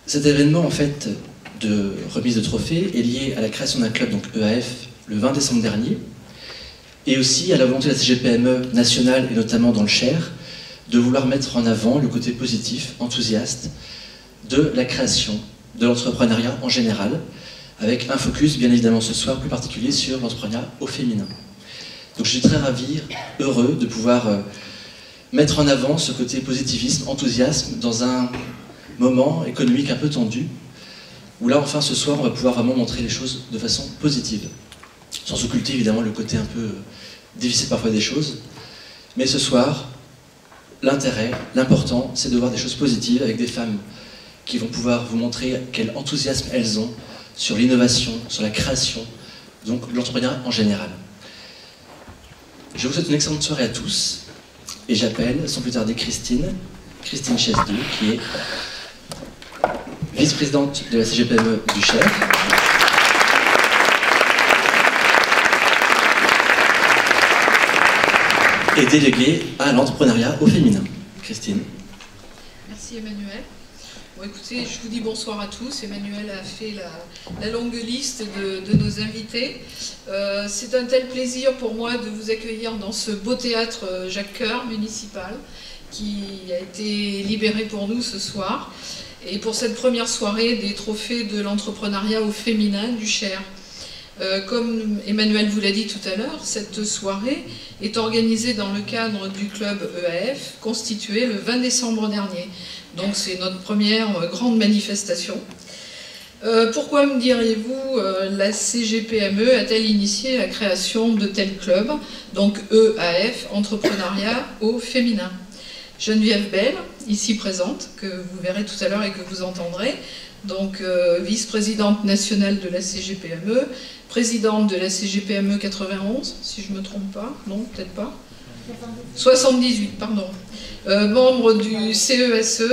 Cet événement, en fait, de remise de trophées est lié à la création d'un club, donc EAF, le 20 décembre dernier, et aussi à la volonté de la CGPME nationale, et notamment dans le Cher, de vouloir mettre en avant le côté positif, enthousiaste, de la création, de l'entrepreneuriat en général, avec un focus, bien évidemment ce soir, plus particulier sur l'entrepreneuriat au féminin. Donc je suis très ravi, heureux de pouvoir mettre en avant ce côté positivisme, enthousiasme, dans un moment économique un peu tendu, où là, enfin, ce soir, on va pouvoir vraiment montrer les choses de façon positive, sans occulter évidemment le côté un peu difficile parfois des choses. Mais ce soir, l'intérêt, l'important, c'est de voir des choses positives avec des femmes qui vont pouvoir vous montrer quel enthousiasme elles ont sur l'innovation, sur la création, donc l'entrepreneuriat en général. Je vous souhaite une excellente soirée à tous, et j'appelle, sans plus tarder, Christine Chesdou, qui est vice-présidente de la CGPME du Cher. Et déléguée à l'entrepreneuriat au féminin. Christine. Merci Emmanuel. Bon, écoutez, je vous dis bonsoir à tous. Emmanuel a fait la longue liste de nos invités. C'est un tel plaisir pour moi de vous accueillir dans ce beau théâtre Jacques Coeur municipal qui a été libéré pour nous ce soir. Et pour cette première soirée des trophées de l'entrepreneuriat au féminin du Cher. Comme Emmanuel vous l'a dit tout à l'heure, cette soirée est organisée dans le cadre du club EAF, constitué le 20 décembre dernier. Donc c'est notre première grande manifestation. Pourquoi, me diriez-vous, la CGPME a-t-elle initié la création de tels clubs, donc EAF, entrepreneuriat au féminin? Geneviève Bell, ici présente, que vous verrez tout à l'heure et que vous entendrez, donc vice-présidente nationale de la CGPME, présidente de la CGPME 91, si je ne me trompe pas, non, peut-être pas, 78, pardon, membre du CESE,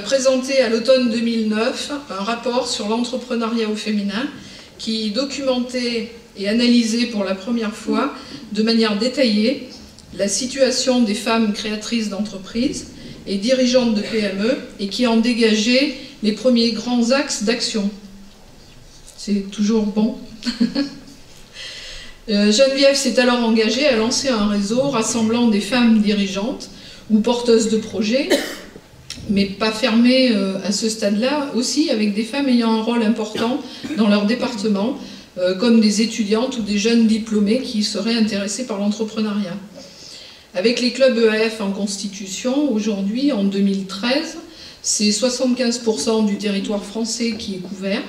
présenté à l'automne 2009 un rapport sur l'entrepreneuriat au féminin qui documentait et analysait pour la première fois de manière détaillée la situation des femmes créatrices d'entreprises et dirigeantes de PME et qui en dégageait les premiers grands axes d'action. C'est toujours bon. Geneviève s'est alors engagée à lancer un réseau rassemblant des femmes dirigeantes ou porteuses de projets, mais pas fermées à ce stade-là, aussi avec des femmes ayant un rôle important dans leur département, comme des étudiantes ou des jeunes diplômés qui seraient intéressés par l'entrepreneuriat. Avec les clubs EAF en constitution, aujourd'hui, en 2013, c'est 75% du territoire français qui est couvert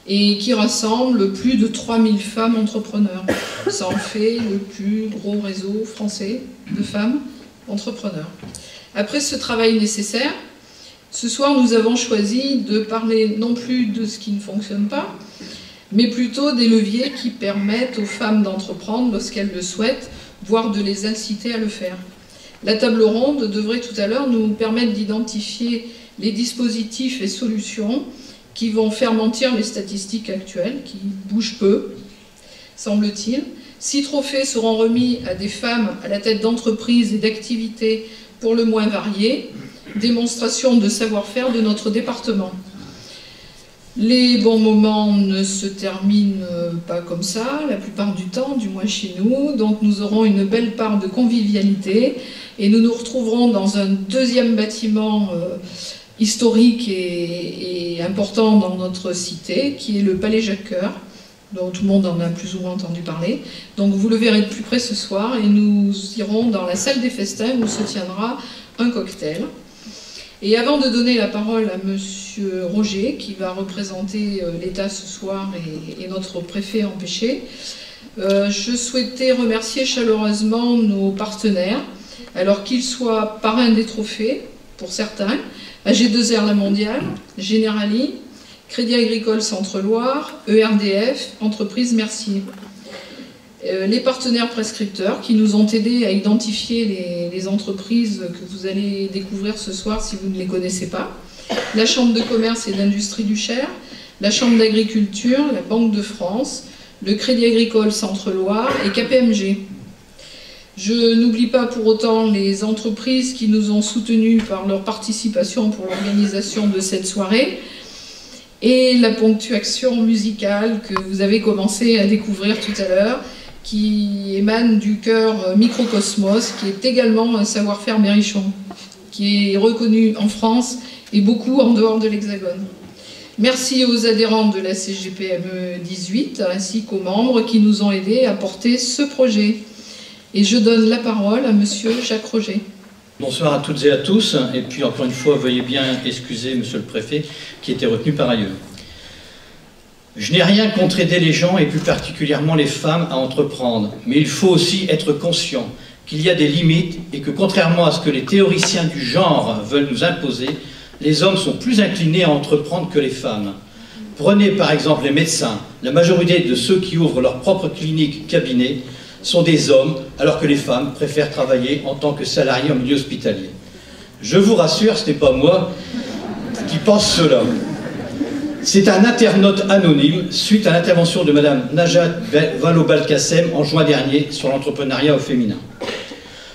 et qui rassemble plus de 3000 femmes entrepreneurs. Ça en fait le plus gros réseau français de femmes entrepreneurs. Après ce travail nécessaire, ce soir nous avons choisi de parler non plus de ce qui ne fonctionne pas, mais plutôt des leviers qui permettent aux femmes d'entreprendre lorsqu'elles le souhaitent, voire de les inciter à le faire. La table ronde devrait tout à l'heure nous permettre d'identifier les dispositifs et solutions qui vont faire mentir les statistiques actuelles, qui bougent peu, semble-t-il. 6 trophées seront remis à des femmes à la tête d'entreprises et d'activités pour le moins variées, démonstration de savoir-faire de notre département. Les bons moments ne se terminent pas comme ça, la plupart du temps, du moins chez nous, donc nous aurons une belle part de convivialité et nous nous retrouverons dans un deuxième bâtiment historique et important dans notre cité, qui est le Palais Jacques Coeur, dont tout le monde en a plus ou moins entendu parler. Donc vous le verrez de plus près ce soir et nous irons dans la salle des festins où se tiendra un cocktail. Et avant de donner la parole à Monsieur Roger, qui va représenter l'État ce soir et notre préfet empêché, je souhaitais remercier chaleureusement nos partenaires, alors qu'ils soient parrains des trophées, pour certains, AG2R La Mondiale, Generali, Crédit Agricole Centre-Loire, ERDF, Entreprise Mercier. Les partenaires prescripteurs qui nous ont aidés à identifier les entreprises que vous allez découvrir ce soir si vous ne les connaissez pas. La Chambre de commerce et d'industrie du Cher, la Chambre d'agriculture, la Banque de France, le Crédit Agricole Centre-Loire et KPMG. Je n'oublie pas pour autant les entreprises qui nous ont soutenus par leur participation pour l'organisation de cette soirée et la ponctuation musicale que vous avez commencé à découvrir tout à l'heure, qui émane du chœur Microcosmos, qui est également un savoir-faire berrichon, qui est reconnu en France et beaucoup en dehors de l'Hexagone. Merci aux adhérents de la CGPME 18 ainsi qu'aux membres qui nous ont aidés à porter ce projet. Et je donne la parole à Monsieur Jacques Roger. Bonsoir à toutes et à tous, et puis encore une fois, veuillez bien excuser Monsieur le Préfet qui était retenu par ailleurs. Je n'ai rien contre aider les gens et plus particulièrement les femmes à entreprendre, mais il faut aussi être conscient qu'il y a des limites et que contrairement à ce que les théoriciens du genre veulent nous imposer, les hommes sont plus inclinés à entreprendre que les femmes. Prenez par exemple les médecins. La majorité de ceux qui ouvrent leur propre clinique, cabinet, sont des hommes, alors que les femmes préfèrent travailler en tant que salariés en milieu hospitalier. Je vous rassure, ce n'est pas moi qui pense cela. C'est un internaute anonyme suite à l'intervention de Mme Najat Vallaud-Belkacem en juin dernier sur l'entrepreneuriat au féminin.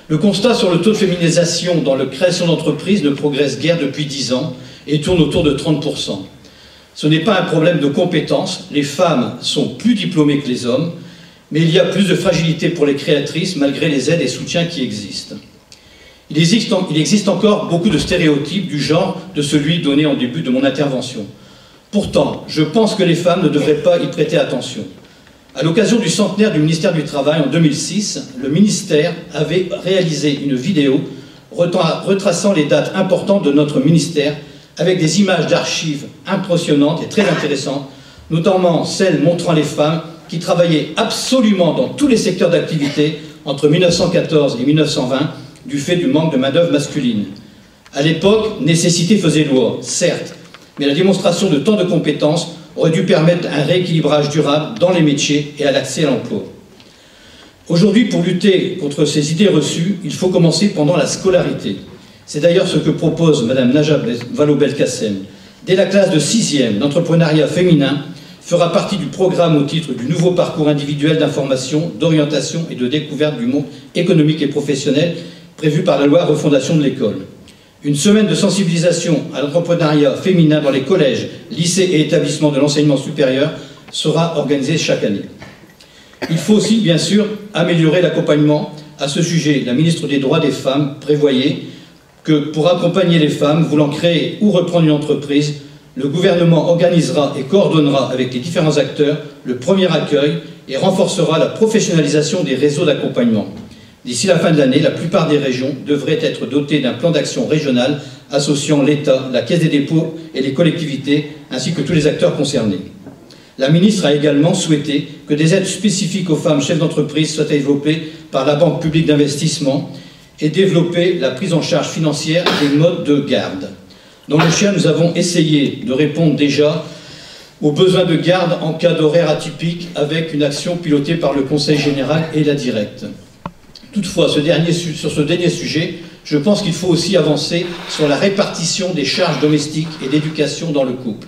Le constat sur le taux de féminisation dans la création d'entreprises ne progresse guère depuis 10 ans et tourne autour de 30%. Ce n'est pas un problème de compétences, les femmes sont plus diplômées que les hommes, mais il y a plus de fragilité pour les créatrices malgré les aides et soutiens qui existent. Il existe encore beaucoup de stéréotypes du genre de celui donné en début de mon intervention. Pourtant, je pense que les femmes ne devraient pas y prêter attention. À l'occasion du centenaire du ministère du Travail en 2006, le ministère avait réalisé une vidéo retraçant les dates importantes de notre ministère avec des images d'archives impressionnantes et très intéressantes, notamment celles montrant les femmes qui travaillaient absolument dans tous les secteurs d'activité entre 1914 et 1920 du fait du manque de main-d'œuvre masculine. À l'époque, nécessité faisait loi, certes, mais la démonstration de tant de compétences aurait dû permettre un rééquilibrage durable dans les métiers et à l'accès à l'emploi. Aujourd'hui, pour lutter contre ces idées reçues, il faut commencer pendant la scolarité. C'est d'ailleurs ce que propose Mme Najat Vallaud-Belkacem. Dès la classe de 6e, l'entrepreneuriat féminin fera partie du programme au titre du nouveau parcours individuel d'information, d'orientation et de découverte du monde économique et professionnel prévu par la loi Refondation de l'école. Une semaine de sensibilisation à l'entrepreneuriat féminin dans les collèges, lycées et établissements de l'enseignement supérieur sera organisée chaque année. Il faut aussi, bien sûr, améliorer l'accompagnement. À ce sujet, la ministre des Droits des Femmes prévoyait que pour accompagner les femmes voulant créer ou reprendre une entreprise, le gouvernement organisera et coordonnera avec les différents acteurs le premier accueil et renforcera la professionnalisation des réseaux d'accompagnement. D'ici la fin de l'année, la plupart des régions devraient être dotées d'un plan d'action régional associant l'État, la Caisse des dépôts et les collectivités, ainsi que tous les acteurs concernés. La ministre a également souhaité que des aides spécifiques aux femmes chefs d'entreprise soient développées par la Banque publique d'investissement et développer la prise en charge financière des modes de garde. Dans le Cher, nous avons essayé de répondre déjà aux besoins de garde en cas d'horaire atypique avec une action pilotée par le Conseil général et la Directe. Toutefois, sur ce dernier sujet, je pense qu'il faut aussi avancer sur la répartition des charges domestiques et d'éducation dans le couple.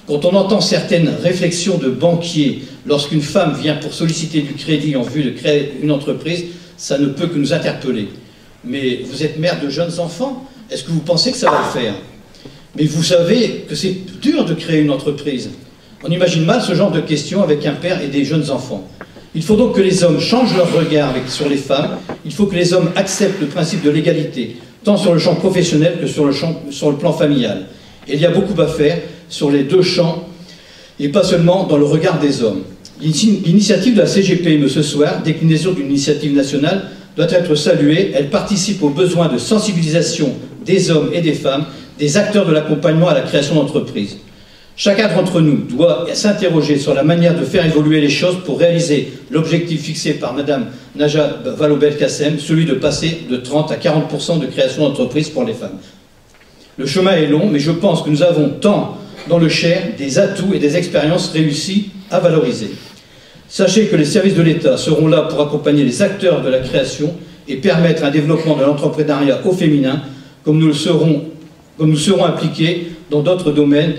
Quand on entend certaines réflexions de banquiers lorsqu'une femme vient pour solliciter du crédit en vue de créer une entreprise, ça ne peut que nous interpeller. Mais vous êtes mère de jeunes enfants, est-ce que vous pensez que ça va le faire? Mais vous savez que c'est dur de créer une entreprise. On imagine mal ce genre de questions avec un père et des jeunes enfants. Il faut donc que les hommes changent leur regard sur les femmes. Il faut que les hommes acceptent le principe de l'égalité, tant sur le champ professionnel que sur le plan familial. Et il y a beaucoup à faire sur les deux champs, et pas seulement dans le regard des hommes. L'initiative de la CGPME ce soir, déclinaison d'une initiative nationale, doit être saluée. Elle participe aux besoins de sensibilisation des hommes et des femmes, des acteurs de l'accompagnement à la création d'entreprises. Chacun d'entre nous doit s'interroger sur la manière de faire évoluer les choses pour réaliser l'objectif fixé par Mme Najat Vallaud-Belkacem, celui de passer de 30 à 40% de création d'entreprises pour les femmes. Le chemin est long, mais je pense que nous avons tant dans le Cher des atouts et des expériences réussies à valoriser. Sachez que les services de l'État seront là pour accompagner les acteurs de la création et permettre un développement de l'entrepreneuriat au féminin, comme nous serons impliqués dans d'autres domaines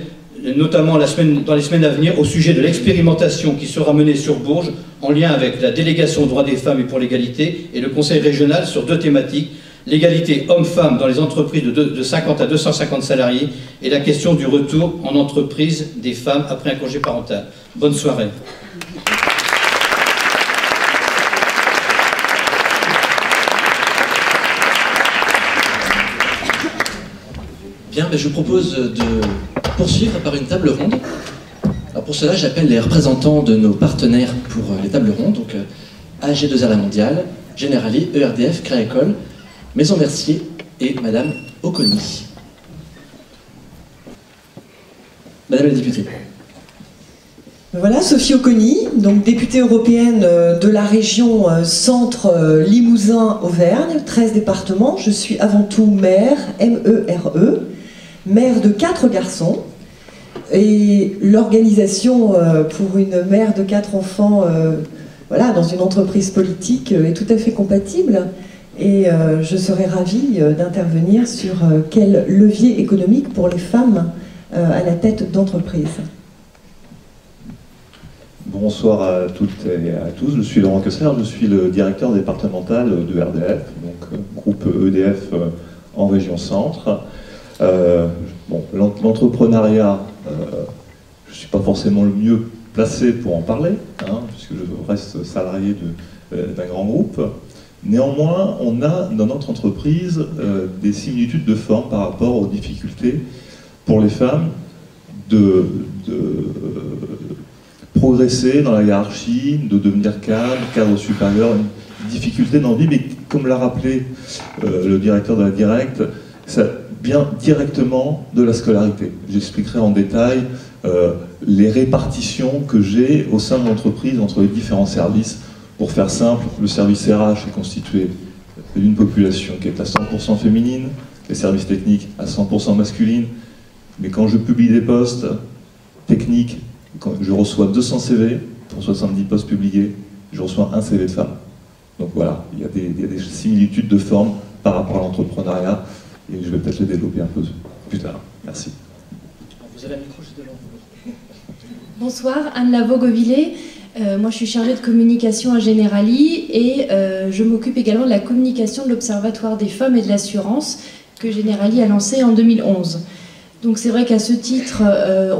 notamment dans les semaines à venir, au sujet de l'expérimentation qui sera menée sur Bourges, en lien avec la délégation aux droits des femmes et pour l'égalité et le conseil régional sur 2 thématiques, l'égalité homme-femme dans les entreprises de 50 à 250 salariés et la question du retour en entreprise des femmes après un congé parental. Bonne soirée. Bien, je vous propose de poursuivre par une table ronde. Alors pour cela, j'appelle les représentants de nos partenaires pour les tables rondes, donc AG2R La Mondiale, Generali, ERDF, Créa-École, Maison Mercier et Madame Oconi. Madame la députée. Voilà, Sophie Oconi, donc députée européenne de la région Centre Limousin-Auvergne, 13 départements. Je suis avant tout mère, M-E-R-E, mère de 4 garçons. Et l'organisation pour une mère de 4 enfants voilà, dans une entreprise politique est tout à fait compatible. Et je serais ravie d'intervenir sur quel levier économique pour les femmes à la tête d'entreprise. Bonsoir à toutes et à tous, je suis Laurent Kessler, je suis le directeur départemental de RDF, donc groupe EDF en région Centre. Bon, l'entrepreneuriat, je ne suis pas forcément le mieux placé pour en parler, hein, puisque je reste salarié d'un grand groupe. Néanmoins, on a dans notre entreprise des similitudes de forme par rapport aux difficultés pour les femmes de progresser dans la hiérarchie, de devenir cadre supérieur, une difficulté dans la vie, mais comme l'a rappelé le directeur de la Directe, ça vient directement de la scolarité. J'expliquerai en détail les répartitions que j'ai au sein de l'entreprise entre les différents services. Pour faire simple, le service RH est constitué d'une population qui est à 100% féminine, les services techniques à 100% masculine, mais quand je publie des postes techniques, quand je reçois 200 CV pour 70 postes publiés, je reçois un CV de femme. Donc voilà, il y a des similitudes de forme par rapport à l'entrepreneuriat, et je vais peut-être les développer un peu plus tard. Merci. Vous avez un micro juste devant vous. Bonsoir, Anne Lavaux-Govillet. Moi, je suis chargée de communication à Generali et je m'occupe également de la communication de l'Observatoire des femmes et de l'assurance que Generali a lancé en 2011. Donc c'est vrai qu'à ce titre,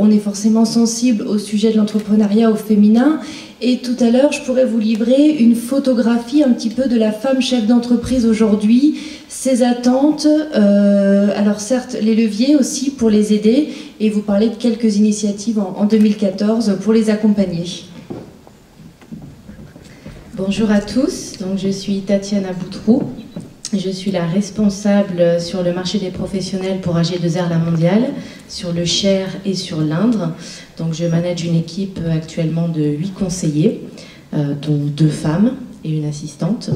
on est forcément sensible au sujet de l'entrepreneuriat au féminin. Et tout à l'heure, je pourrais vous livrer une photographie un petit peu de la femme chef d'entreprise aujourd'hui, ses attentes, alors certes les leviers aussi pour les aider, et vous parler de quelques initiatives en 2014 pour les accompagner. Bonjour à tous, donc je suis Tatiana Boutrou. Je suis la responsable sur le marché des professionnels pour AG2R La Mondiale, sur le Cher et sur l'Indre. Donc je manage une équipe actuellement de 8 conseillers, dont 2 femmes et une assistante.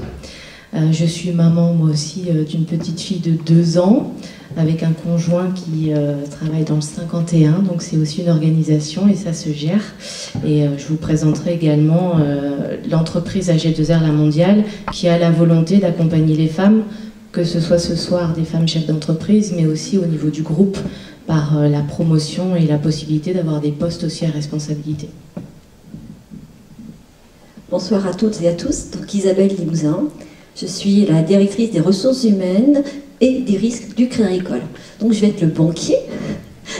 Je suis maman moi aussi d'une petite fille de 2 ans, avec un conjoint qui travaille dans le 51, donc c'est aussi une organisation et ça se gère. Et je vous présenterai également l'entreprise AG2R La Mondiale qui a la volonté d'accompagner les femmes, que ce soit ce soir des femmes chefs d'entreprise, mais aussi au niveau du groupe par la promotion et la possibilité d'avoir des postes aussi à responsabilité. Bonsoir à toutes et à tous, donc Isabelle Limousin. Je suis la directrice des ressources humaines et des risques du Crédit Agricole. Donc je vais être le banquier.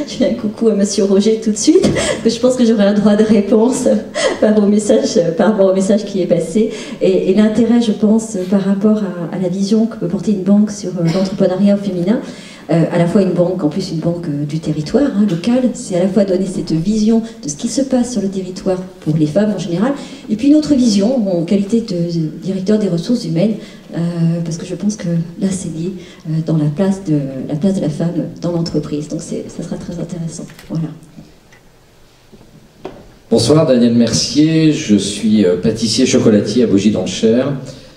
Je fais un coucou à Monsieur Roger tout de suite, parce que je pense que j'aurai un droit de réponse par rapport au message qui est passé. Et l'intérêt, je pense, par rapport à la vision que peut porter une banque sur l'entrepreneuriat au féminin, à la fois une banque, en plus une banque du territoire, hein, local, c'est à la fois donner cette vision de ce qui se passe sur le territoire pour les femmes en général, et puis une autre vision en qualité de directeur des ressources humaines, parce que je pense que là c'est lié dans la place de la femme dans l'entreprise, donc ça sera très intéressant. Voilà. Bonsoir, Daniel Mercier, je suis pâtissier chocolatier à Bougie dans le Cher.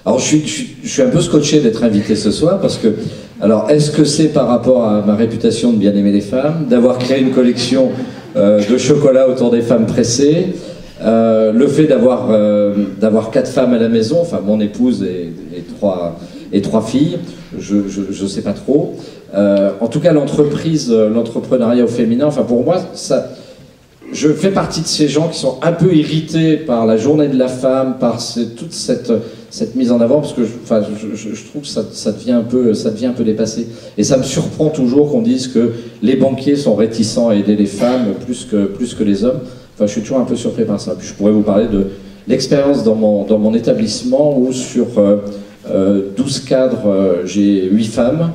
Alors je suis un peu scotché d'être invité ce soir parce que, alors est-ce que c'est par rapport à ma réputation de bien aimer les femmes, d'avoir créé une collection de chocolat autour des femmes pressées, le fait d'avoir 4 femmes à la maison, enfin mon épouse et et 3 filles, je sais pas trop. En tout cas, l'entrepreneuriat au féminin, enfin pour moi, je fais partie de ces gens qui sont un peu irrités par la journée de la femme, par toute cette mise en avant, parce que je trouve que ça devient un peu dépassé. Et ça me surprend toujours qu'on dise que les banquiers sont réticents à aider les femmes plus que les hommes. Enfin, je suis toujours un peu surpris par ça. Puis je pourrais vous parler de l'expérience dans mon établissement où sur 12 cadres, j'ai 8 femmes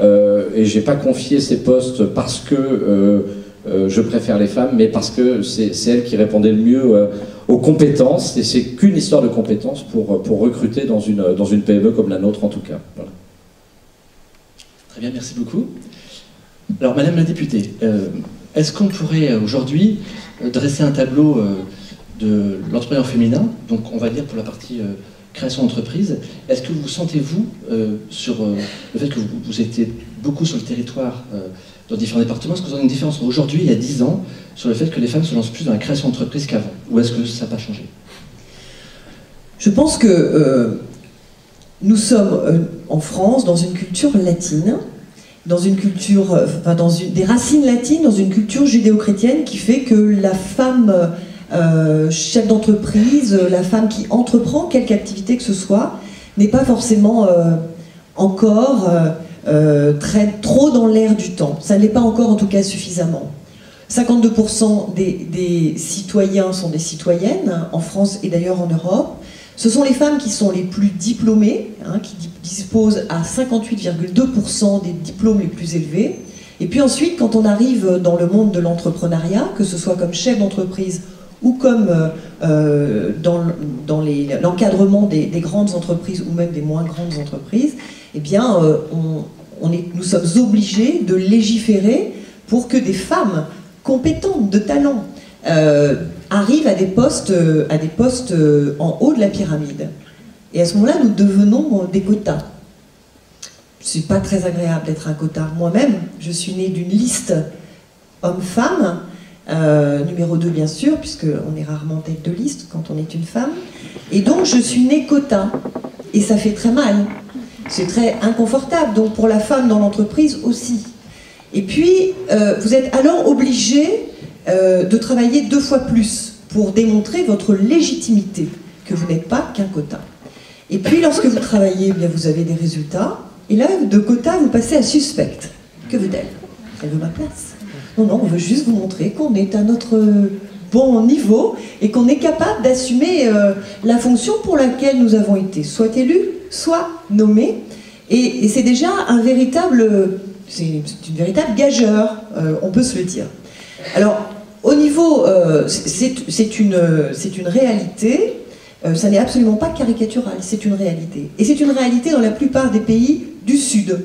et j'ai pas confié ces postes parce que je préfère les femmes, mais parce que c'est elles qui répondaient le mieux aux compétences, et c'est qu'une histoire de compétences pour recruter dans une PME comme la nôtre en tout cas. Voilà. Très bien, merci beaucoup. Alors Madame la députée, est-ce qu'on pourrait aujourd'hui dresser un tableau de l'entrepreneuriat féminin, donc on va dire pour la partie création d'entreprise. Est-ce que vous sentez-vous sur le fait que vous étiez beaucoup sur le territoire dans différents départements, est-ce que vous avez une différence aujourd'hui, il y a 10 ans, sur le fait que les femmes se lancent plus dans la création d'entreprise qu'avant? Ou est-ce que ça n'a pas changé? Je pense que nous sommes en France dans une culture latine, dans une culture, dans des racines latines, dans une culture judéo-chrétienne qui fait que la femme chef d'entreprise, la femme qui entreprend quelque activité que ce soit, n'est pas forcément encore trop dans l'air du temps. Ça ne l'est pas encore en tout cas suffisamment. 52% des citoyens sont des citoyennes, en France et d'ailleurs en Europe. Ce sont les femmes qui sont les plus diplômées, qui disposent à 58,2% des diplômes les plus élevés. Et puis ensuite, quand on arrive dans le monde de l'entrepreneuriat, que ce soit comme chef d'entreprise ou comme dans l'encadrement des grandes entreprises ou même des moins grandes entreprises, eh bien, nous sommes obligés de légiférer pour que des femmes compétentes, de talent, arrivent à des postes en haut de la pyramide. Et à ce moment-là, nous devenons des quotas. C'est pas très agréable d'être un quota. Moi-même, je suis née d'une liste homme-femme, numéro 2 bien sûr, puisqu'on est rarement tête de liste quand on est une femme. Et donc je suis née quota. Et ça fait très mal. C'est très inconfortable, donc pour la femme dans l'entreprise aussi. Et puis, vous êtes alors obligé de travailler 2 fois plus pour démontrer votre légitimité, que vous n'êtes pas qu'un quota. Et puis, lorsque vous travaillez, eh bien, vous avez des résultats. Et là, de quota, vous passez à suspecte. Que veut-elle? Elle veut ma place. Non, non, on veut juste vous montrer qu'on est à notre bon niveau et qu'on est capable d'assumer la fonction pour laquelle nous avons été soit élus, soit nommés. Et c'est déjà c'est une véritable gageure, on peut se le dire. Alors, au niveau, c'est une réalité, ça n'est absolument pas caricatural, c'est une réalité. Et c'est une réalité dans la plupart des pays du Sud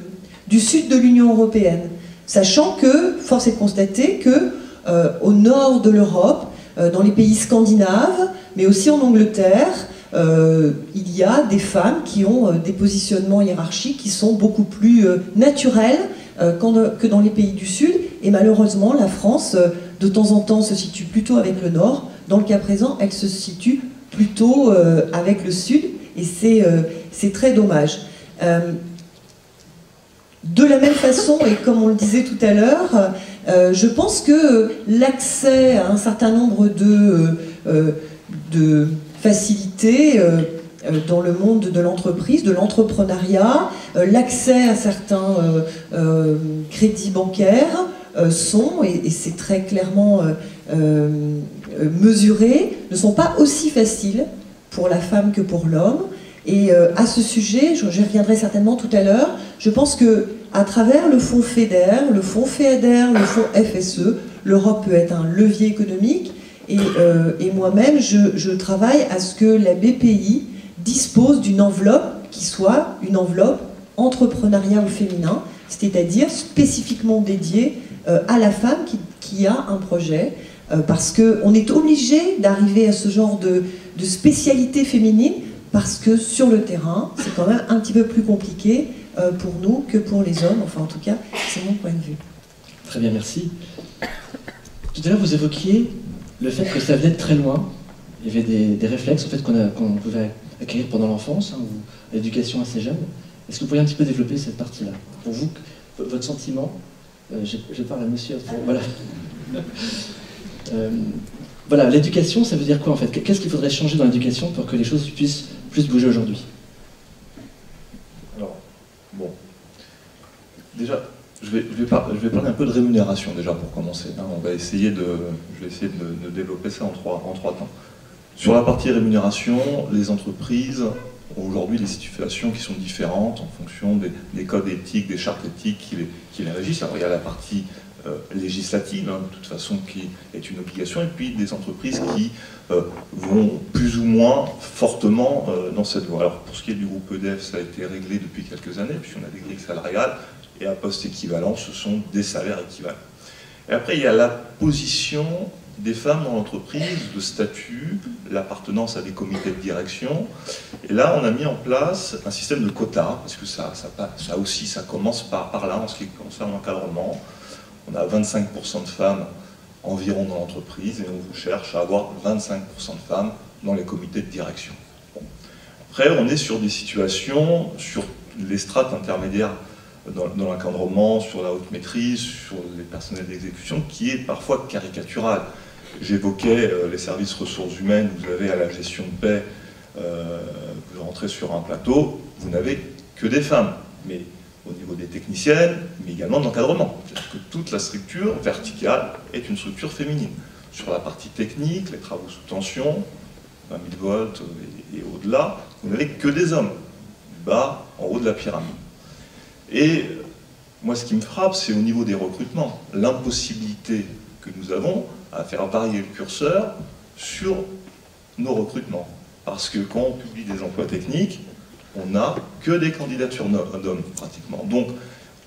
de l'Union européenne. Sachant que, force est de constater que au nord de l'Europe, dans les pays scandinaves, mais aussi en Angleterre, il y a des femmes qui ont des positionnements hiérarchiques qui sont beaucoup plus naturels que dans les pays du Sud. Et malheureusement, la France, de temps en temps, se situe plutôt avec le Nord. Dans le cas présent, elle se situe plutôt avec le Sud. Et c'est très dommage. De la même façon, et comme on le disait tout à l'heure, je pense que l'accès à un certain nombre de facilités dans le monde de l'entreprise, de l'entrepreneuriat, l'accès à certains crédits bancaires sont, et c'est très clairement mesuré, ne sont pas aussi faciles pour la femme que pour l'homme. Et à ce sujet, j'y reviendrai certainement tout à l'heure, je pense qu'à travers le fonds FEDER, le fonds FEADER, le fonds FSE, l'Europe peut être un levier économique. Et moi-même, je travaille à ce que la BPI dispose d'une enveloppe qui soit une enveloppe entrepreneuriat au féminin, c'est-à-dire spécifiquement dédiée à la femme qui a un projet, parce qu'on est obligé d'arriver à ce genre de spécialité féminine, parce que sur le terrain, c'est quand même un petit peu plus compliqué pour nous que pour les hommes, enfin en tout cas, c'est mon point de vue. Très bien, merci. Tout à l'heure, vous évoquiez le fait que ça venait de très loin. Il y avait des réflexes en fait, qu'on pouvait acquérir pendant l'enfance, ou l'éducation assez jeune. Est-ce que vous pourriez un petit peu développer cette partie-là? Pour vous, votre sentiment, je parle à monsieur, voilà. Voilà, l'éducation, ça veut dire quoi en fait? Qu'est-ce qu'il faudrait changer dans l'éducation pour que les choses puissent plus bouger aujourd'hui? Alors, bon. Déjà, je vais parler un peu de rémunération déjà pour commencer. Hein. Je vais essayer de développer ça en trois temps. Sur la partie rémunération, les entreprises ont aujourd'hui des situations qui sont différentes en fonction des codes éthiques, des chartes éthiques qui les régissent. Alors il y a la partie législative, hein, de toute façon, qui est une obligation, et puis des entreprises qui vont plus ou moins fortement dans cette voie. Alors pour ce qui est du groupe EDF, ça a été réglé depuis quelques années, puisqu'on a des grilles salariales, et à poste équivalent, ce sont des salaires équivalents. Et après, il y a la position des femmes dans l'entreprise, le statut, l'appartenance à des comités de direction. Et là, on a mis en place un système de quotas, parce que ça aussi, ça commence par là, en ce qui concerne l'encadrement. On a 25% de femmes environ dans l'entreprise, et on cherche à avoir 25% de femmes dans les comités de direction. Bon. Après, on est sur des situations, sur les strates intermédiaires dans l'encadrement, sur la haute maîtrise, sur les personnels d'exécution, qui est parfois caricatural. J'évoquais les services ressources humaines, vous avez à la gestion de paie, vous rentrez sur un plateau, vous n'avez que des femmes, mais au niveau des techniciennes, mais également d'encadrement. C'est-à-dire que toute la structure verticale est une structure féminine. Sur la partie technique, les travaux sous tension, 20 000 volts et au-delà, vous n'avez que des hommes, du bas en haut de la pyramide. Et moi, ce qui me frappe, c'est au niveau des recrutements, l'impossibilité que nous avons à faire varier le curseur sur nos recrutements. Parce que quand on publie des emplois techniques, on n'a que des candidatures d'hommes, pratiquement. Donc,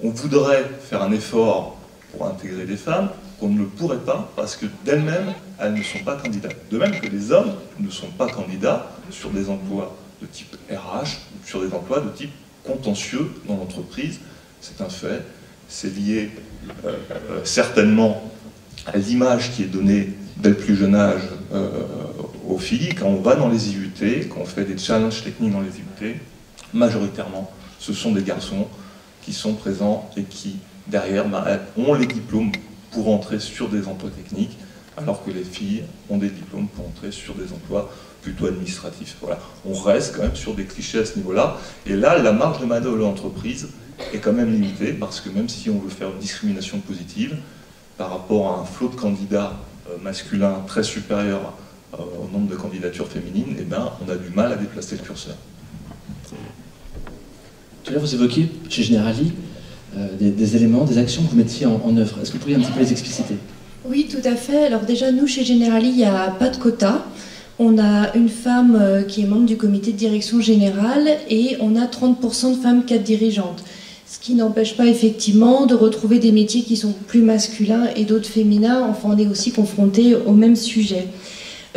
on voudrait faire un effort pour intégrer des femmes qu'on ne le pourrait pas, parce que d'elles-mêmes, elles ne sont pas candidates. De même que les hommes ne sont pas candidats sur des emplois de type RH, ou sur des emplois de type contentieux dans l'entreprise. C'est un fait. C'est lié certainement à l'image qui est donnée dès le plus jeune âge aux filles. Quand on va dans les IUT, quand on fait des challenges techniques dans les IUT, majoritairement, ce sont des garçons qui sont présents et qui, derrière, ont les diplômes pour entrer sur des emplois techniques, alors que les filles ont des diplômes pour entrer sur des emplois plutôt administratifs. Voilà. On reste quand même sur des clichés à ce niveau-là. Et là, la marge de manœuvre de l'entreprise est quand même limitée, parce que même si on veut faire une discrimination positive, par rapport à un flot de candidats masculins très supérieur au nombre de candidatures féminines, eh ben, on a du mal à déplacer le curseur. Tout à l'heure, vous évoquiez chez Generali des éléments, des actions que vous mettiez en œuvre. Est-ce que vous pourriez un petit peu les expliciter? Oui, tout à fait. Alors déjà, nous, chez Generali, il n'y a pas de quota. On a une femme qui est membre du comité de direction générale et on a 30% de femmes cadres dirigeantes. Ce qui n'empêche pas effectivement de retrouver des métiers qui sont plus masculins et d'autres féminins. Enfin, on est aussi confrontés au même sujet.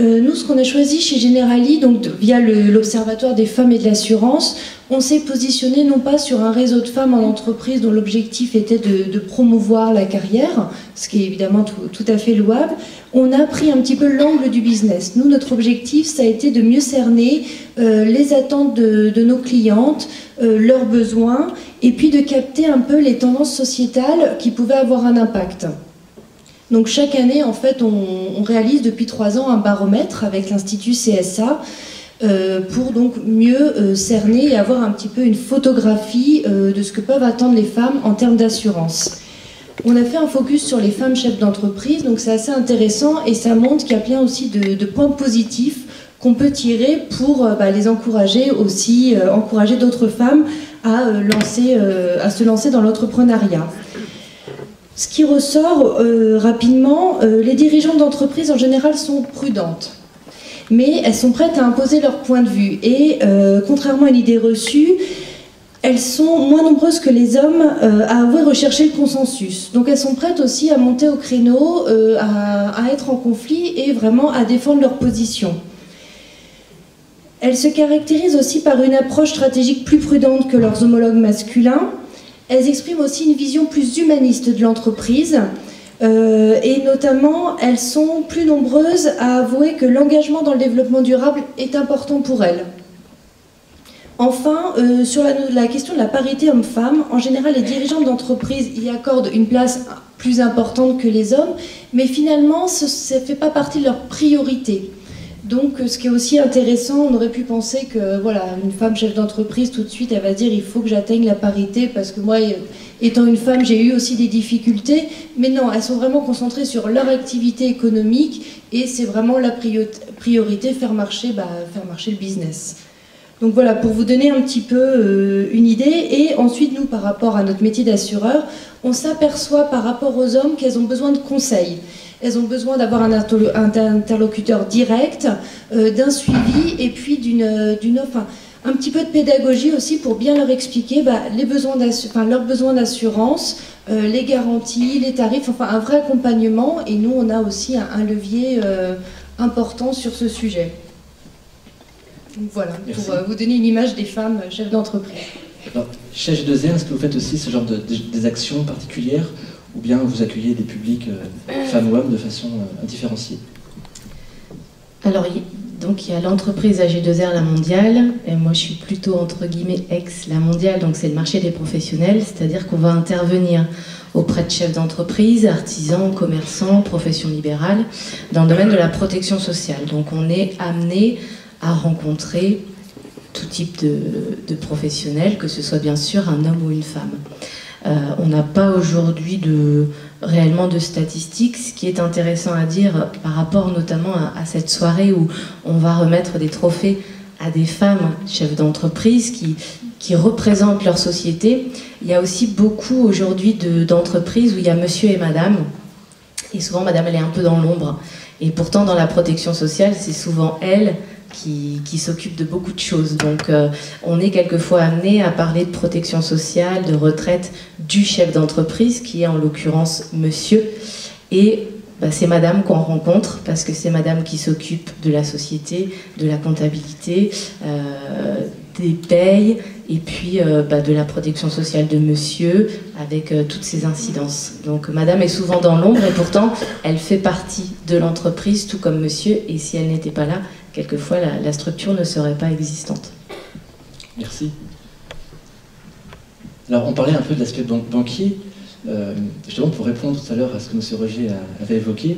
Nous, ce qu'on a choisi chez Generali, donc via l'Observatoire des femmes et de l'assurance, on s'est positionné non pas sur un réseau de femmes en entreprise dont l'objectif était de promouvoir la carrière, ce qui est évidemment tout à fait louable. On a pris un petit peu l'angle du business. Nous, notre objectif, ça a été de mieux cerner les attentes de nos clientes, leurs besoins, et puis de capter un peu les tendances sociétales qui pouvaient avoir un impact. Donc chaque année, en fait, on réalise depuis 3 ans un baromètre avec l'Institut CSA pour donc mieux cerner et avoir un petit peu une photographie de ce que peuvent attendre les femmes en termes d'assurance. On a fait un focus sur les femmes chefs d'entreprise, donc c'est assez intéressant et ça montre qu'il y a plein aussi de points positifs qu'on peut tirer pour les encourager aussi, encourager d'autres femmes à se lancer dans l'entrepreneuriat. Ce qui ressort rapidement, les dirigeantes d'entreprise en général sont prudentes, mais elles sont prêtes à imposer leur point de vue. Et contrairement à une idée reçue, elles sont moins nombreuses que les hommes à avoir recherché le consensus. Donc elles sont prêtes aussi à monter au créneau, à être en conflit et vraiment à défendre leur position. Elles se caractérisent aussi par une approche stratégique plus prudente que leurs homologues masculins. Elles expriment aussi une vision plus humaniste de l'entreprise et notamment elles sont plus nombreuses à avouer que l'engagement dans le développement durable est important pour elles. Enfin, sur la question de la parité homme-femme, en général, les dirigeants d'entreprise y accordent une place plus importante que les hommes, mais finalement, ça ne fait pas partie de leur priorité. Donc, ce qui est aussi intéressant, on aurait pu penser que, voilà, une femme chef d'entreprise, tout de suite, elle va dire il faut que j'atteigne la parité, parce que moi, étant une femme, j'ai eu aussi des difficultés. Mais non, elles sont vraiment concentrées sur leur activité économique, et c'est vraiment la priorité, faire marcher le business. Donc voilà, pour vous donner un petit peu une idée. Et ensuite, nous, par rapport à notre métier d'assureur, on s'aperçoit par rapport aux hommes qu'elles ont besoin de conseils. Elles ont besoin d'avoir un interlocuteur direct, d'un suivi et puis un petit peu de pédagogie aussi pour bien leur expliquer leurs besoins d'assurance, les garanties, les tarifs, enfin un vrai accompagnement. Et nous, on a aussi un levier important sur ce sujet. Donc voilà, pour vous donner une image des femmes chefs d'entreprise. Alors, chez G2R, est-ce que vous faites aussi ce genre des actions particulières, ou bien vous accueillez des publics, femmes ou hommes, de façon indifférenciée? Alors, donc il y a l'entreprise AG2R La Mondiale, et moi je suis plutôt entre guillemets ex-La Mondiale, donc c'est le marché des professionnels, c'est-à-dire qu'on va intervenir auprès de chefs d'entreprise, artisans, commerçants, professions libérales, dans le domaine de la protection sociale. Donc on est amené à rencontrer tout type de professionnels, que ce soit bien sûr un homme ou une femme. On n'a pas aujourd'hui réellement de statistiques. Ce qui est intéressant à dire par rapport notamment à cette soirée où on va remettre des trophées à des femmes chefs d'entreprise qui représentent leur société, il y a aussi beaucoup aujourd'hui d'entreprises où il y a monsieur et madame, et souvent madame elle est un peu dans l'ombre, et pourtant dans la protection sociale c'est souvent elle qui s'occupe de beaucoup de choses. Donc on est quelquefois amené à parler de protection sociale, de retraite du chef d'entreprise, qui est en l'occurrence monsieur, et c'est madame qu'on rencontre, parce que c'est madame qui s'occupe de la société, de la comptabilité, des payes, et puis de la protection sociale de monsieur, avec toutes ces incidences. Donc madame est souvent dans l'ombre, et pourtant elle fait partie de l'entreprise, tout comme monsieur, et si elle n'était pas là, quelquefois la structure ne serait pas existante. Merci. Alors on parlait un peu de l'aspect banquier, justement pour répondre tout à l'heure à ce que M. Roger avait évoqué.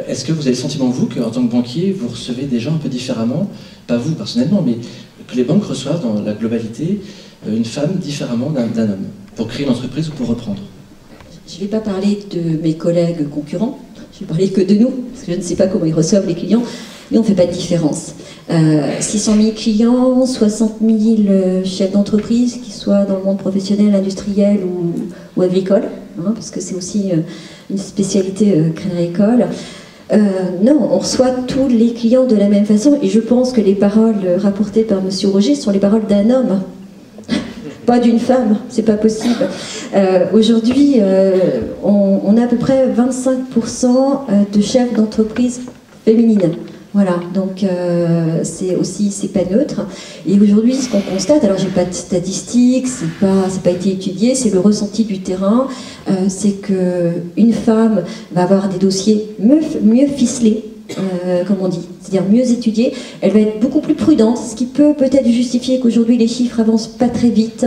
Est-ce que vous avez le sentiment, vous, qu'en tant que banquier, vous recevez des gens un peu différemment, pas vous personnellement, mais que les banques reçoivent dans la globalité une femme différemment d'un homme, pour créer une entreprise ou pour reprendre? Je ne vais pas parler de mes collègues concurrents, je vais parler que de nous, parce que je ne sais pas comment ils reçoivent les clients, mais on ne fait pas de différence. 600 000 clients, 60 000 chefs d'entreprise, qu'ils soient dans le monde professionnel, industriel ou agricole, hein, parce que c'est aussi une spécialité Crédit Agricole. Non, on reçoit tous les clients de la même façon, et je pense que les paroles rapportées par M. Roger sont les paroles d'un homme, pas d'une femme, c'est pas possible. Aujourd'hui, on a à peu près 25% de chefs d'entreprise féminines. Voilà, donc c'est pas neutre. Et aujourd'hui, ce qu'on constate, alors j'ai pas de statistiques, c'est pas été étudié, c'est le ressenti du terrain, c'est que une femme va avoir des dossiers mieux ficelés, comme on dit, c'est-à-dire mieux étudiée, elle va être beaucoup plus prudente, ce qui peut peut-être justifier qu'aujourd'hui les chiffres avancent pas très vite,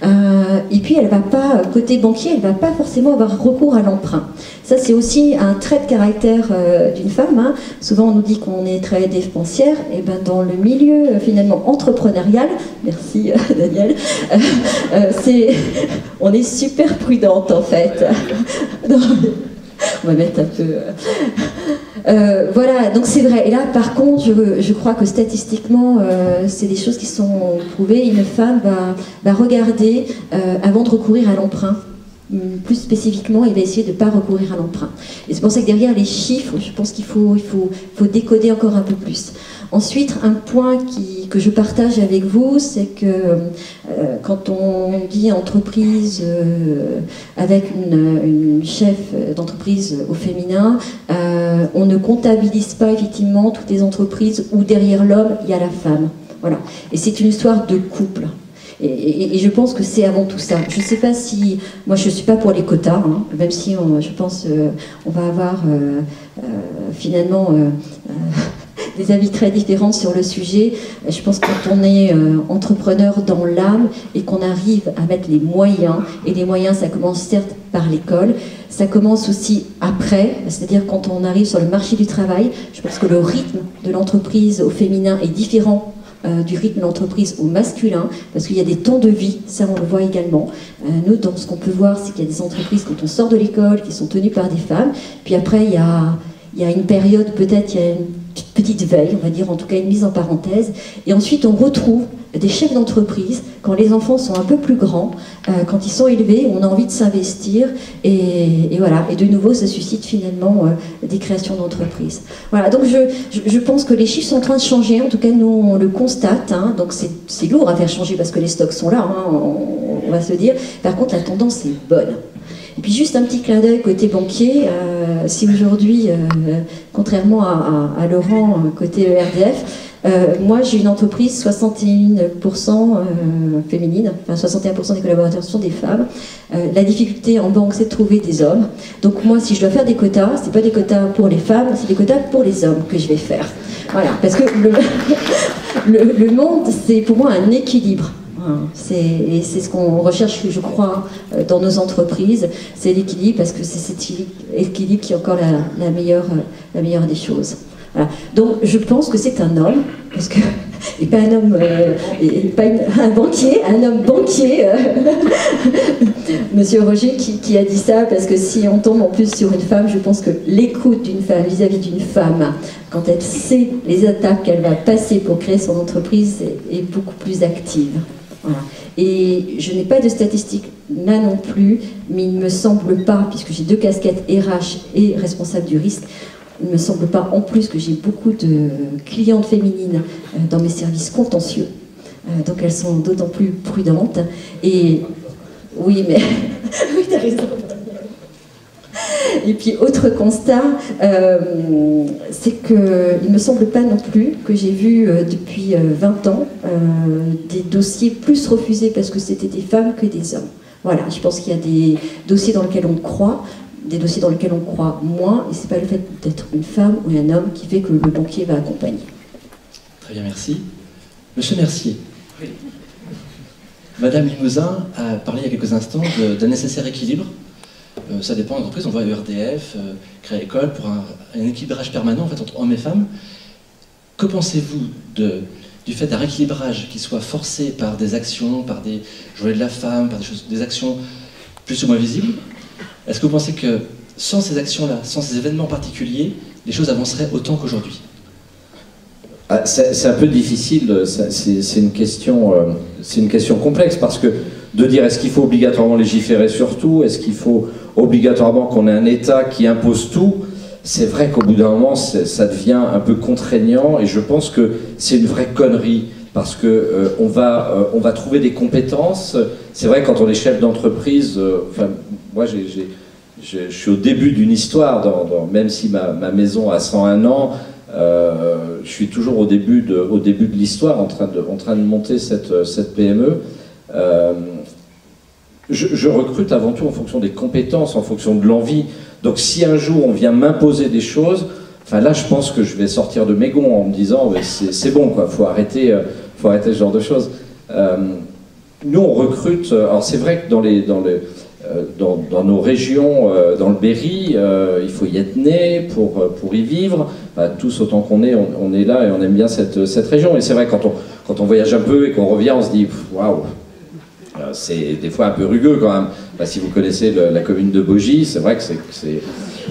et puis elle va pas, côté banquier, elle va pas forcément avoir recours à l'emprunt. Ça c'est aussi un trait de caractère d'une femme, hein. Souvent on nous dit qu'on est très dépensière, et ben dans le milieu finalement entrepreneurial, merci Daniel, on est super prudente en fait. On va mettre un peu... voilà, donc c'est vrai. Et là, par contre, je crois que statistiquement, c'est des choses qui sont prouvées. Une femme va regarder avant de recourir à l'emprunt. Plus spécifiquement, il va essayer de ne pas recourir à l'emprunt. Et c'est pour ça que derrière les chiffres, je pense qu'il faut décoder encore un peu plus. Ensuite, un point que je partage avec vous, c'est que quand on dit entreprise avec une chef d'entreprise au féminin, on ne comptabilise pas effectivement toutes les entreprises où derrière l'homme, il y a la femme. Voilà. Et c'est une histoire de couple. Et je pense que c'est avant tout ça. Je ne sais pas si... Moi, je ne suis pas pour les quotas, hein, même si je pense on va avoir finalement des avis très différents sur le sujet. Je pense que quand on est entrepreneur dans l'âme et qu'on arrive à mettre les moyens, et les moyens ça commence certes par l'école, ça commence aussi après, c'est-à-dire quand on arrive sur le marché du travail, je pense que le rythme de l'entreprise au féminin est différent du rythme de l'entreprise au masculin, parce qu'il y a des temps de vie, ça on le voit également. Nous, donc, ce qu'on peut voir, c'est qu'il y a des entreprises quand on sort de l'école qui sont tenues par des femmes, puis après il y a une période, peut-être il y a une petite veille, on va dire, en tout cas une mise en parenthèse, et ensuite on retrouve des chefs d'entreprise quand les enfants sont un peu plus grands, quand ils sont élevés, on a envie de s'investir, et voilà, et de nouveau ça suscite finalement des créations d'entreprises. Voilà, donc je pense que les chiffres sont en train de changer, en tout cas nous on le constate, hein, donc c'est lourd à faire changer parce que les stocks sont là, hein, on va se dire, par contre la tendance est bonne. Et puis juste un petit clin d'œil côté banquier, si aujourd'hui, contrairement à Laurent côté ERDF, moi j'ai une entreprise 61% féminine, enfin 61% des collaborateurs sont des femmes. La difficulté en banque c'est de trouver des hommes. Donc moi si je dois faire des quotas, c'est pas des quotas pour les femmes, c'est des quotas pour les hommes que je vais faire. Voilà, parce que le monde c'est pour moi un équilibre. C'est ce qu'on recherche, je crois, dans nos entreprises, c'est l'équilibre, parce que c'est cet équilibre qui est encore la meilleure des choses. Voilà. Donc je pense que c'est un homme, parce que, et pas un homme, et pas un banquier, un homme banquier, Monsieur Roger qui a dit ça, parce que si on tombe en plus sur une femme, je pense que l'écoute d'une femme vis-à-vis d'une femme, quand elle sait les étapes qu'elle va passer pour créer son entreprise, est beaucoup plus active. Voilà. Et je n'ai pas de statistiques là non plus, mais il ne me semble pas, puisque j'ai 2 casquettes RH et responsable du risque, il ne me semble pas en plus que j'ai beaucoup de clientes féminines dans mes services contentieux. Donc elles sont d'autant plus prudentes. Et oui, mais oui, t'as raison. Et puis, autre constat, c'est qu'il ne me semble pas non plus que j'ai vu depuis 20 ans des dossiers plus refusés parce que c'était des femmes que des hommes. Voilà, je pense qu'il y a des dossiers dans lesquels on croit, des dossiers dans lesquels on croit moins, et c'est pas le fait d'être une femme ou un homme qui fait que le banquier va accompagner. Très bien, merci. Monsieur Mercier. Oui. Madame Limousin a parlé il y a quelques instants d'un nécessaire équilibre. Ça dépend de l'entreprise, on voit ERDF, Crédit-École, pour un équilibrage permanent en fait, entre hommes et femmes. Que pensez-vous du fait d'un rééquilibrage qui soit forcé par des actions, par des journées de la femme, par des actions plus ou moins visibles? Est-ce que vous pensez que sans ces actions-là, sans ces événements particuliers, les choses avanceraient autant qu'aujourd'hui? C'est un peu difficile, c'est une question complexe, parce que de dire est-ce qu'il faut obligatoirement légiférer sur tout, est-ce qu'il faut obligatoirement qu'on ait un État qui impose tout, c'est vrai qu'au bout d'un moment ça devient un peu contraignant, et je pense que c'est une vraie connerie, parce que on va trouver des compétences. C'est vrai quand on est chef d'entreprise, enfin moi je suis au début d'une histoire, même si ma maison a 101 ans, je suis toujours au début de l'histoire, en train de monter cette PME. Je recrute avant tout en fonction des compétences, en fonction de l'envie. Donc si un jour on vient m'imposer des choses, enfin là je pense que je vais sortir de mes gonds en me disant c'est bon quoi, faut arrêter ce genre de choses. Nous on recrute, alors c'est vrai que dans nos régions, dans le Berry, il faut y être né pour y vivre. Tous autant qu'on est, on est là et on aime bien cette région. Et c'est vrai quand on voyage un peu et qu'on revient, on se dit waouh. C'est des fois un peu rugueux quand même. Si vous connaissez la commune de Bogy, c'est vrai que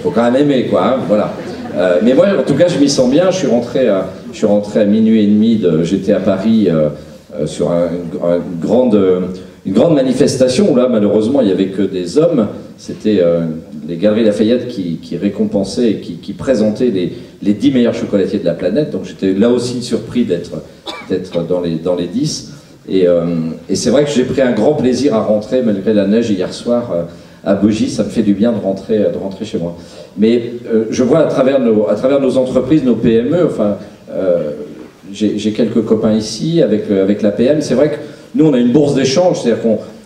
faut quand même aimer quoi. Hein, voilà. Mais moi, en tout cas, je m'y sens bien. Je suis rentré à minuit et demi. J'étais à Paris sur une grande manifestation où là, malheureusement, il n'y avait que des hommes. C'était les Galeries Lafayette qui récompensaient et qui présentaient les 10 meilleurs chocolatiers de la planète. Donc j'étais là aussi surpris d'être dans les 10. Et c'est vrai que j'ai pris un grand plaisir à rentrer malgré la neige hier soir à Bogy. Ça me fait du bien de rentrer chez moi. Mais je vois à travers nos entreprises, nos PME, enfin, j'ai quelques copains ici avec la PM. C'est vrai que nous on a une bourse d'échange, c'est-à-dire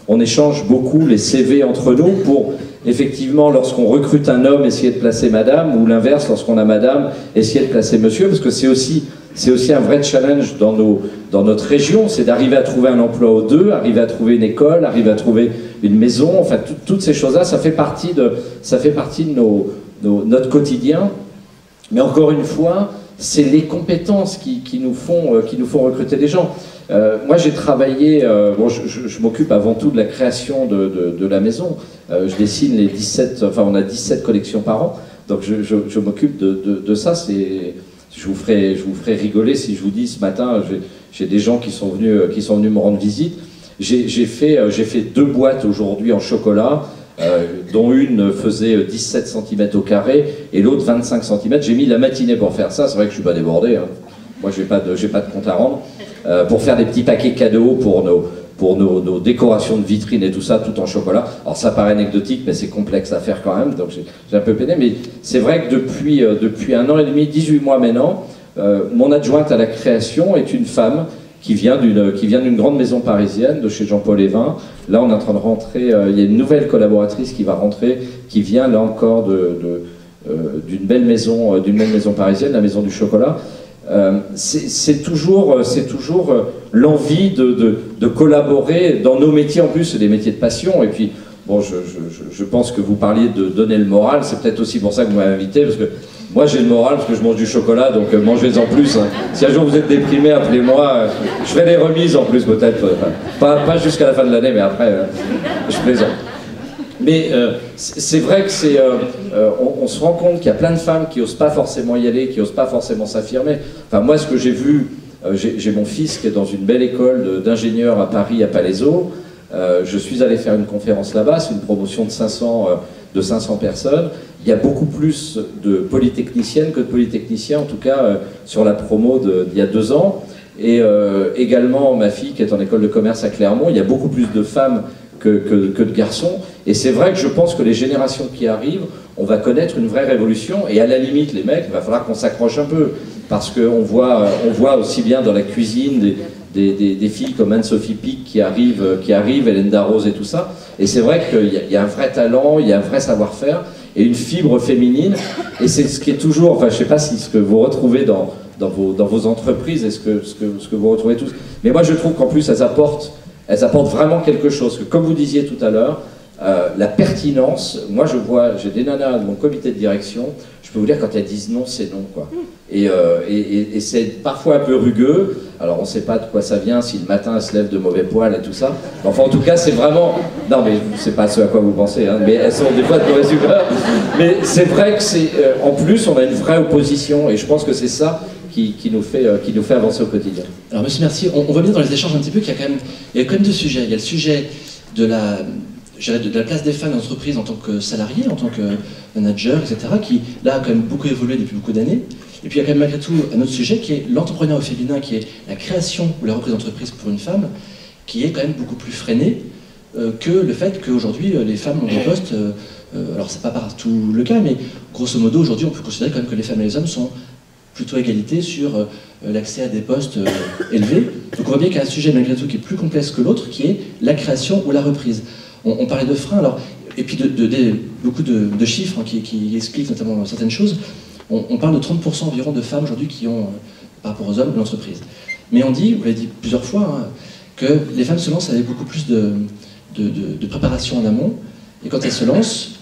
qu'on échange beaucoup les CV entre nous pour effectivement, lorsqu'on recrute un homme, essayer de placer madame, ou l'inverse, lorsqu'on a madame, essayer de placer monsieur, parce que c'est aussi un vrai challenge dans notre région, c'est d'arriver à trouver un emploi aux deux, arriver à trouver une école, arriver à trouver une maison, enfin toutes ces choses-là, ça fait partie de notre quotidien. Mais encore une fois, c'est les compétences qui nous font recruter des gens. Moi j'ai travaillé, je m'occupe avant tout de la création de la maison. Je dessine les 17, enfin on a 17 collections par an, donc je m'occupe de ça. Je vous ferai rigoler si je vous dis ce matin, j'ai des gens qui sont venus me rendre visite. J'ai fait 2 boîtes aujourd'hui en chocolat, dont une faisait 17 cm au carré et l'autre 25 cm. J'ai mis la matinée pour faire ça, c'est vrai que je suis pas débordé, hein. Moi j'ai pas de compte à rendre, pour faire des petits paquets cadeaux pour nos décorations de vitrines et tout ça, tout en chocolat. Alors ça paraît anecdotique, mais c'est complexe à faire quand même, donc j'ai un peu peiné, mais c'est vrai que depuis 1 an et demi, 18 mois maintenant, mon adjointe à la création est une femme qui vient d'une grande maison parisienne, de chez Jean-Paul Evin. Là, on est en train de rentrer, il y a une nouvelle collaboratrice qui va rentrer, qui vient là encore d'une belle maison parisienne, la maison du chocolat. C'est toujours l'envie de collaborer dans nos métiers. En plus, c'est des métiers de passion. Et puis, bon, je pense que vous parliez de donner le moral. C'est peut-être aussi pour ça que vous m'avez invité, parce que moi j'ai le moral parce que je mange du chocolat, donc mangez-en plus, hein. Si un jour vous êtes déprimé, appelez-moi, je ferai des remises en plus peut-être, pas jusqu'à la fin de l'année, mais après, je plaisante. Mais c'est vrai que on se rend compte qu'il y a plein de femmes qui n'osent pas forcément y aller, qui n'osent pas forcément s'affirmer. Enfin moi ce que j'ai vu, j'ai mon fils qui est dans une belle école d'ingénieur à Paris, à Palaiseau. Je suis allé faire une conférence là-bas, c'est une promotion de 500 personnes. Il y a beaucoup plus de polytechniciennes que de polytechniciens, en tout cas sur la promo d'il y a 2 ans. Et également ma fille qui est en école de commerce à Clermont, il y a beaucoup plus de femmes que de garçons. Et c'est vrai que je pense que les générations qui arrivent, on va connaître une vraie révolution. Et à la limite, les mecs, il va falloir qu'on s'accroche un peu. Parce qu'on voit aussi bien dans la cuisine des filles comme Anne-Sophie Pic qui arrivent, Hélène Darroze et tout ça. Et c'est vrai qu'il y a un vrai talent, il y a un vrai savoir-faire et une fibre féminine. Et c'est ce qui est toujours, enfin je ne sais pas si ce que vous retrouvez dans vos entreprises et ce que vous retrouvez tous. Mais moi je trouve qu'en plus elles apportent vraiment quelque chose. Que, comme vous disiez tout à l'heure, la pertinence, moi j'ai des nanas de mon comité de direction, je peux vous dire quand elles disent non, c'est non, quoi. Et c'est parfois un peu rugueux, alors on ne sait pas de quoi ça vient, si le matin elles se lèvent de mauvais poils et tout ça. Enfin en tout cas c'est vraiment, non mais c'est pas ce à quoi vous pensez, hein, mais elles sont des fois de mauvaise humeur. Mais c'est vrai que c'est, en plus on a une vraie opposition et je pense que c'est ça qui nous fait avancer au quotidien. Alors monsieur Mercier, on voit bien dans les échanges un petit peu qu'il y a quand même 2 sujets. Il y a le sujet de la place des femmes dans l'entreprise en tant que salariés, en tant que manager, etc., qui là a quand même beaucoup évolué depuis beaucoup d'années. Et puis il y a quand même malgré tout un autre sujet qui est l'entrepreneuriat au féminin, qui est la création ou la reprise d'entreprise pour une femme, qui est quand même beaucoup plus freinée que le fait qu'aujourd'hui les femmes ont des postes, alors c'est pas partout le cas, mais grosso modo aujourd'hui on peut considérer quand même que les femmes et les hommes sont plutôt à égalité sur l'accès à des postes élevés. Donc on voit bien qu'il y a un sujet malgré tout qui est plus complexe que l'autre, qui est la création ou la reprise. On parlait de freins, alors, et puis beaucoup de chiffres hein, qui expliquent notamment certaines choses. On parle de 30% environ de femmes aujourd'hui qui ont, par rapport aux hommes, une entreprise. Mais on dit, vous l'avez dit plusieurs fois, hein, que les femmes se lancent avec beaucoup plus de préparation en amont, et quand elles se lancent,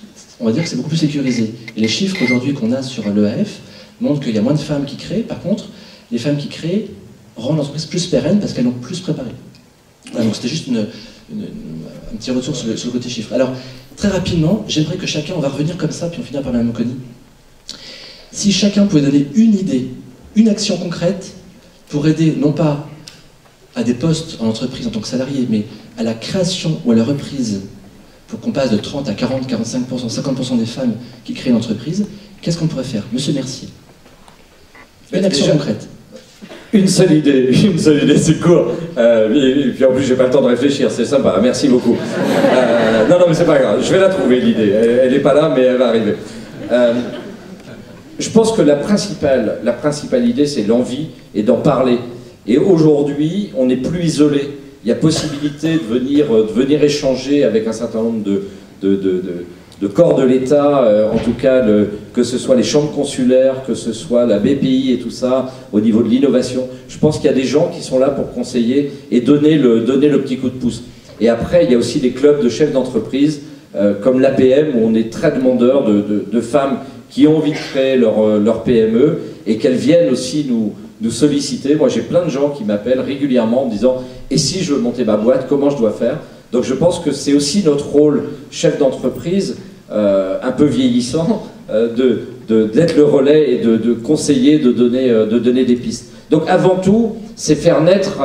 on va dire que c'est beaucoup plus sécurisé. Et les chiffres aujourd'hui qu'on a sur l'EAF montrent qu'il y a moins de femmes qui créent, par contre, les femmes qui créent rendent l'entreprise plus pérenne parce qu'elles l'ont plus préparée. Voilà, donc c'était juste un petit retour sur le côté chiffre. Alors, très rapidement, j'aimerais que chacun, on va revenir comme ça, puis on finira par Mme Oconi. Si chacun pouvait donner une idée, une action concrète pour aider, non pas à des postes en entreprise en tant que salarié, mais à la création ou à la reprise, pour qu'on passe de 30 à 40, 45%, 50% des femmes qui créent une entreprise, qu'est-ce qu'on pourrait faire? Monsieur Mercier. Une action concrète. Une seule idée, c'est court. Et puis en plus, j'ai pas le temps de réfléchir, c'est sympa, merci beaucoup. Non, mais c'est pas grave, je vais la trouver l'idée. Elle n'est pas là, mais elle va arriver. Je pense que la principale idée, c'est l'envie et d'en parler. Et aujourd'hui, on n'est plus isolé. Il y a possibilité de venir échanger avec un certain nombre de corps de l'État, en tout cas que ce soit les chambres consulaires, que ce soit la BPI et tout ça, au niveau de l'innovation. Je pense qu'il y a des gens qui sont là pour conseiller et donner le petit coup de pouce. Et après, il y a aussi des clubs de chefs d'entreprise, comme l'APM, où on est très demandeur de femmes qui ont envie de créer leur PME et qu'elles viennent aussi nous solliciter. Moi, j'ai plein de gens qui m'appellent régulièrement en me disant « Et si je veux monter ma boîte, comment je dois faire ?» Donc je pense que c'est aussi notre rôle, chef d'entreprise, un peu vieillissant, d'être le relais et de conseiller, de donner des pistes. Donc avant tout, c'est faire naître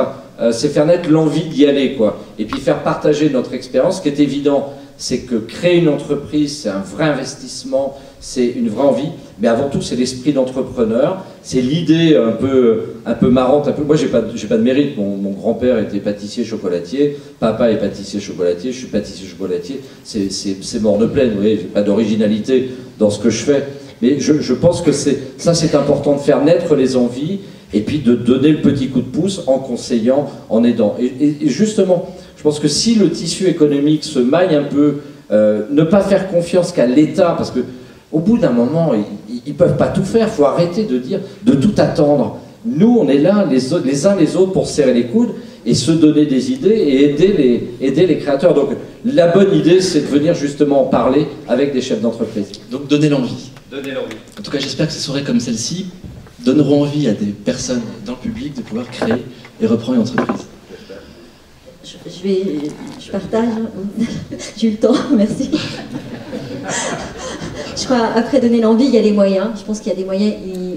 l'envie d'y aller, quoi. Et puis faire partager notre expérience. Ce qui est évident, c'est que créer une entreprise, c'est un vrai investissement, c'est une vraie envie, mais avant tout, c'est l'esprit d'entrepreneur, c'est l'idée un peu marrante. Moi, j'ai pas de mérite. Mon grand-père était pâtissier chocolatier, papa est pâtissier chocolatier, je suis pâtissier chocolatier. C'est mort de plaine, vous voyez, j'ai pas d'originalité dans ce que je fais. Mais je pense que c'est important de faire naître les envies et puis de donner le petit coup de pouce en conseillant, en aidant. Et justement, je pense que si le tissu économique se maille un peu, ne pas faire confiance qu'à l'État, parce que au bout d'un moment, ils ne peuvent pas tout faire, il faut arrêter de tout attendre. Nous, on est là, les uns les autres, pour serrer les coudes et se donner des idées et aider les créateurs. Donc la bonne idée, c'est de venir justement en parler avec des chefs d'entreprise. Donc donner l'envie. Donner l'envie. En tout cas, j'espère que ces soirées comme celle-ci donneront envie à des personnes dans le public de pouvoir créer et reprendre une entreprise. Je partage. J'ai eu le temps, merci. Je crois, après donner l'envie, il y a les moyens. Je pense qu'il y a des moyens,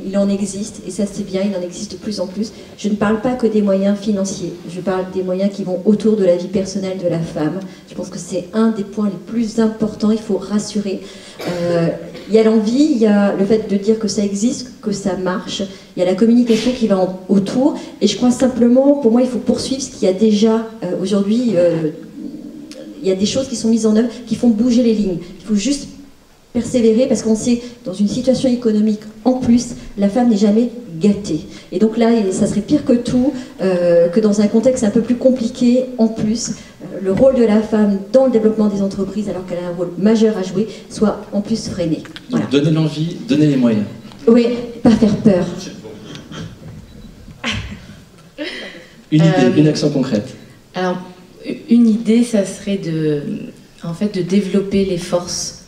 il en existe, et ça c'est bien, il en existe de plus en plus. Je ne parle pas que des moyens financiers, je parle des moyens qui vont autour de la vie personnelle de la femme. Je pense que c'est un des points les plus importants, il faut rassurer. Il y a l'envie, il y a le fait de dire que ça existe, que ça marche, il y a la communication qui va autour, et je crois simplement, pour moi, il faut poursuivre ce qu'il y a déjà aujourd'hui. Il y a des choses qui sont mises en œuvre, qui font bouger les lignes. Il faut juste persévérer, parce qu'on sait, dans une situation économique en plus, la femme n'est jamais gâtée. Et donc là, ça serait pire que tout, que dans un contexte un peu plus compliqué en plus, le rôle de la femme dans le développement des entreprises, alors qu'elle a un rôle majeur à jouer, soit en plus freiné. Voilà. Donc donner l'envie, donner les moyens. Oui, pas faire peur. Une idée, une action concrète. Alors, une idée, ça serait de développer les forces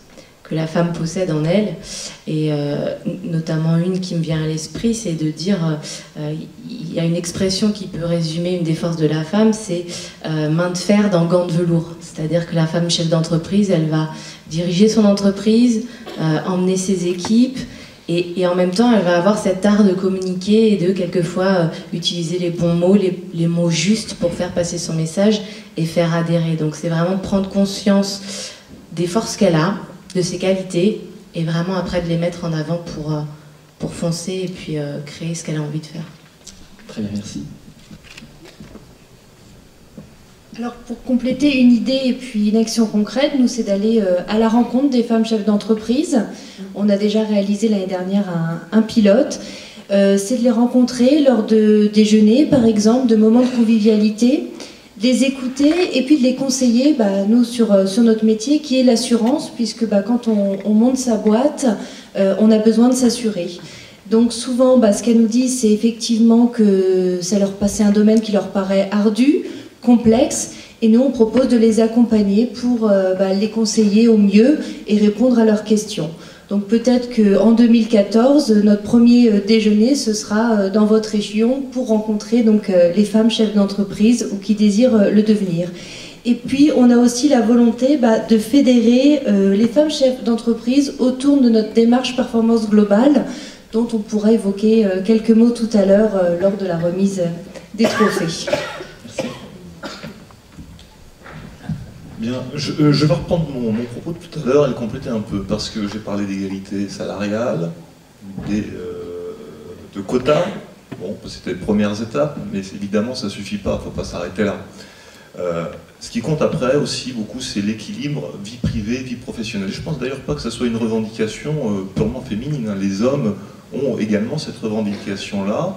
que la femme possède en elle, et notamment une qui me vient à l'esprit, c'est de dire, il y a une expression qui peut résumer une des forces de la femme, c'est main de fer dans gants de velours. C'est-à-dire que la femme chef d'entreprise, elle va diriger son entreprise, emmener ses équipes, et en même temps, elle va avoir cet art de communiquer et de quelquefois utiliser les bons mots, les mots justes pour faire passer son message et faire adhérer. Donc c'est vraiment prendre conscience des forces qu'elle a, de ses qualités, et vraiment après de les mettre en avant pour foncer et puis créer ce qu'elle a envie de faire. Très bien, merci. Alors pour compléter une idée et puis une action concrète, nous c'est d'aller à la rencontre des femmes chefs d'entreprise. On a déjà réalisé l'année dernière un pilote. C'est de les rencontrer lors de déjeuners par exemple, de moments de convivialité, de les écouter et puis de les conseiller, nous sur notre métier qui est l'assurance, puisque quand on monte sa boîte, on a besoin de s'assurer. Donc souvent ce qu'elles nous disent, c'est effectivement que c'est un domaine qui leur paraît ardu, complexe, et nous on propose de les accompagner pour les conseiller au mieux et répondre à leurs questions. Donc peut-être qu'en 2014, notre premier déjeuner, ce sera dans votre région pour rencontrer donc, les femmes chefs d'entreprise ou qui désirent le devenir. Et puis on a aussi la volonté de fédérer les femmes chefs d'entreprise autour de notre démarche performance globale, dont on pourra évoquer quelques mots tout à l'heure lors de la remise des trophées. Bien, je vais reprendre mon propos de tout à l'heure et le compléter un peu, parce que j'ai parlé d'égalité salariale, de quotas. Bon, c'était les premières étapes, mais évidemment ça ne suffit pas, il ne faut pas s'arrêter là. Ce qui compte après aussi beaucoup, c'est l'équilibre vie privée, vie professionnelle. Je ne pense d'ailleurs pas que ce soit une revendication purement féminine. Les hommes ont également cette revendication-là,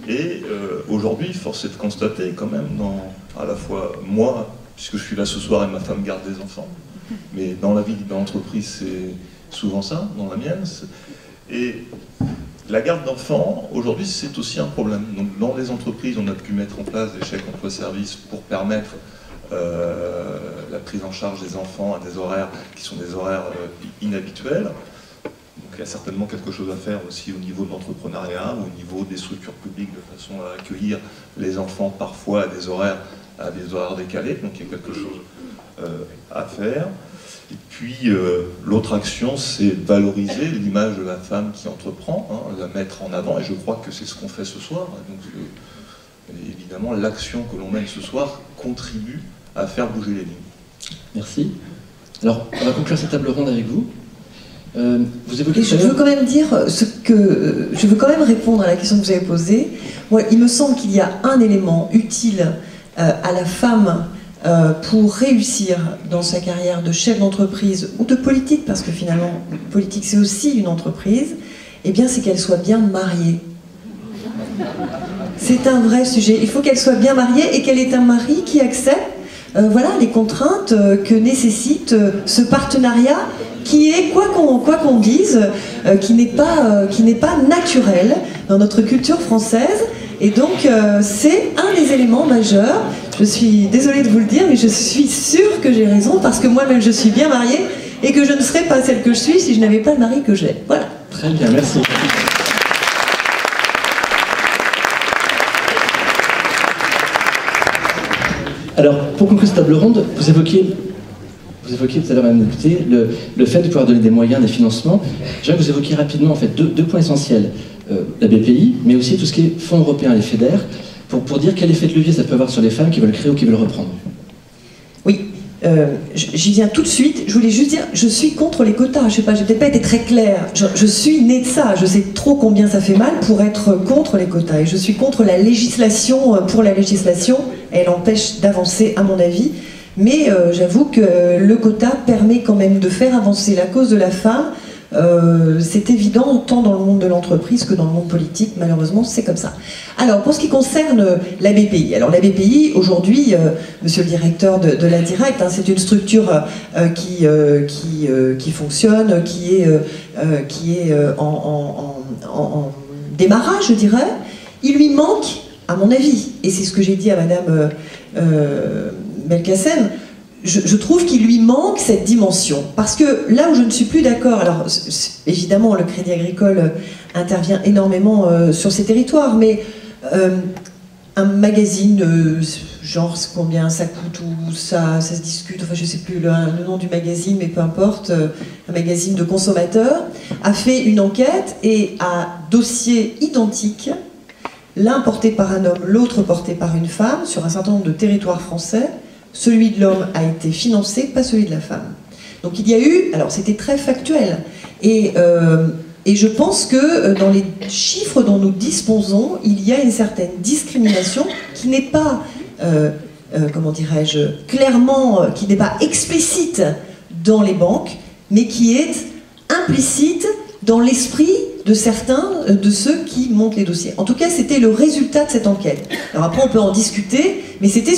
et aujourd'hui, force est de constater quand même, à la fois moi, puisque je suis là ce soir et ma femme garde des enfants, mais dans la vie de l'entreprise, c'est souvent ça, dans la mienne. Et la garde d'enfants, aujourd'hui, c'est aussi un problème. Donc, dans les entreprises, on a pu mettre en place des chèques emploi-service pour permettre la prise en charge des enfants à des horaires qui sont des horaires inhabituels. Donc, il y a certainement quelque chose à faire aussi au niveau de l'entrepreneuriat, au niveau des structures publiques, de façon à accueillir les enfants parfois à des horaires décalés. Donc, il y a quelque chose à faire. Et puis, l'autre action, c'est valoriser l'image de la femme qui entreprend, hein, la mettre en avant, et je crois que c'est ce qu'on fait ce soir. Donc, évidemment, l'action que l'on mène ce soir contribue à faire bouger les lignes. Merci. Alors, on va conclure cette table ronde avec vous. Vous évoquez... Je veux quand même dire je veux quand même répondre à la question que vous avez posée. Moi, il me semble qu'il y a un élément utile à la femme pour réussir dans sa carrière de chef d'entreprise ou de politique, parce que finalement, politique c'est aussi une entreprise, eh bien c'est qu'elle soit bien mariée. C'est un vrai sujet. Il faut qu'elle soit bien mariée et qu'elle ait un mari qui accepte voilà, les contraintes que nécessite ce partenariat qui est, quoi qu'on dise, qui n'est pas naturel dans notre culture française. Et donc, c'est un des éléments majeurs. Je suis désolée de vous le dire, mais je suis sûre que j'ai raison, parce que moi-même, je suis bien mariée, et que je ne serais pas celle que je suis si je n'avais pas le mari que j'ai. Voilà. Très bien, merci. Alors, pour conclure cette table ronde, vous évoquiez tout à l'heure, Madame la députée, le fait de pouvoir donner des moyens, des financements. J'aimerais que vous évoquiez rapidement en fait, deux points essentiels. La BPI, mais aussi tout ce qui est fonds européens, les FEDER, pour dire quel effet de levier ça peut avoir sur les femmes qui veulent créer ou qui veulent reprendre. Oui, j'y viens tout de suite. Je voulais juste dire, je suis contre les quotas. Je sais pas, j'ai peut-être pas été très claire. Je suis née de ça. Je sais trop combien ça fait mal pour être contre les quotas. Et je suis contre la législation pour la législation. Elle empêche d'avancer, à mon avis. Mais j'avoue que le quota permet quand même de faire avancer la cause de la femme. C'est évident, tant dans le monde de l'entreprise que dans le monde politique, malheureusement, c'est comme ça. Alors, pour ce qui concerne la BPI, alors la BPI, aujourd'hui, monsieur le directeur de la Direct, hein, c'est une structure qui fonctionne, qui est en démarrage, je dirais. Il lui manque, à mon avis, et c'est ce que j'ai dit à madame Belkacem, je trouve qu'il lui manque cette dimension. Parce que là où je ne suis plus d'accord, alors évidemment le Crédit Agricole intervient énormément sur ces territoires, mais un magazine, genre combien ça coûte ou ça se discute, enfin je ne sais plus le nom du magazine, mais peu importe, un magazine de consommateurs, a fait une enquête et à dossier identique, l'un porté par un homme, l'autre porté par une femme, sur un certain nombre de territoires français. Celui de l'homme a été financé, pas celui de la femme. Donc il y a eu, alors c'était très factuel, et je pense que dans les chiffres dont nous disposons, il y a une certaine discrimination qui n'est pas, comment dirais-je, clairement, qui n'est pas explicite dans les banques, mais qui est implicite dans l'esprit de certains de ceux qui montent les dossiers. En tout cas, c'était le résultat de cette enquête. Alors après, on peut en discuter, mais c'était,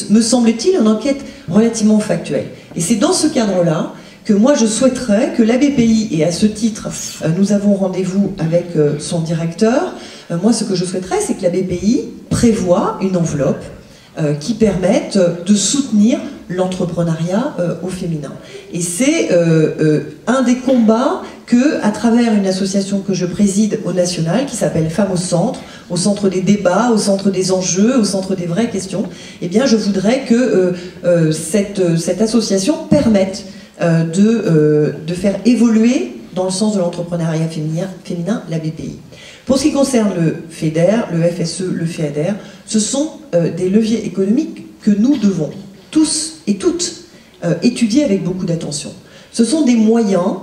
me semble-t-il, une enquête relativement factuelle. Et c'est dans ce cadre-là que moi, je souhaiterais que la BPI, et à ce titre, nous avons rendez-vous avec son directeur, moi, ce que je souhaiterais, c'est que la BPI prévoie une enveloppe qui permette de soutenir l'entrepreneuriat au féminin. Et c'est un des combats que, à travers une association que je préside au national, qui s'appelle Femmes au centre des débats, au centre des enjeux, au centre des vraies questions, eh bien je voudrais que cette association permette de faire évoluer dans le sens de l'entrepreneuriat féminin la BPI. Pour ce qui concerne le FEDER, le FSE, le FEADER, ce sont des leviers économiques que nous devons tous et toutes étudier avec beaucoup d'attention. Ce sont des moyens,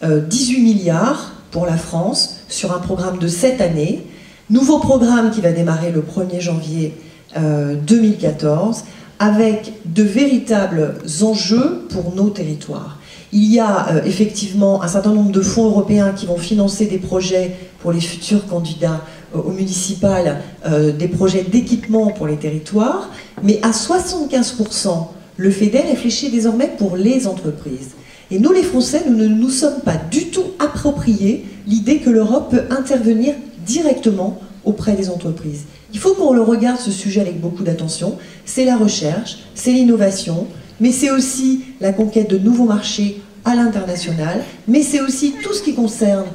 18 milliards pour la France, sur un programme de 7 années, nouveau programme qui va démarrer le 1er janvier 2014, avec de véritables enjeux pour nos territoires. Il y a effectivement un certain nombre de fonds européens qui vont financer des projets pour les futurs candidats au municipal, des projets d'équipement pour les territoires, mais à 75%, Le FEDER réfléchit désormais pour les entreprises. Et nous, les Français, nous ne nous sommes pas du tout approprié l'idée que l'Europe peut intervenir directement auprès des entreprises. Il faut qu'on le regarde, ce sujet, avec beaucoup d'attention. C'est la recherche, c'est l'innovation, mais c'est aussi la conquête de nouveaux marchés à l'international, mais c'est aussi tout ce qui concerne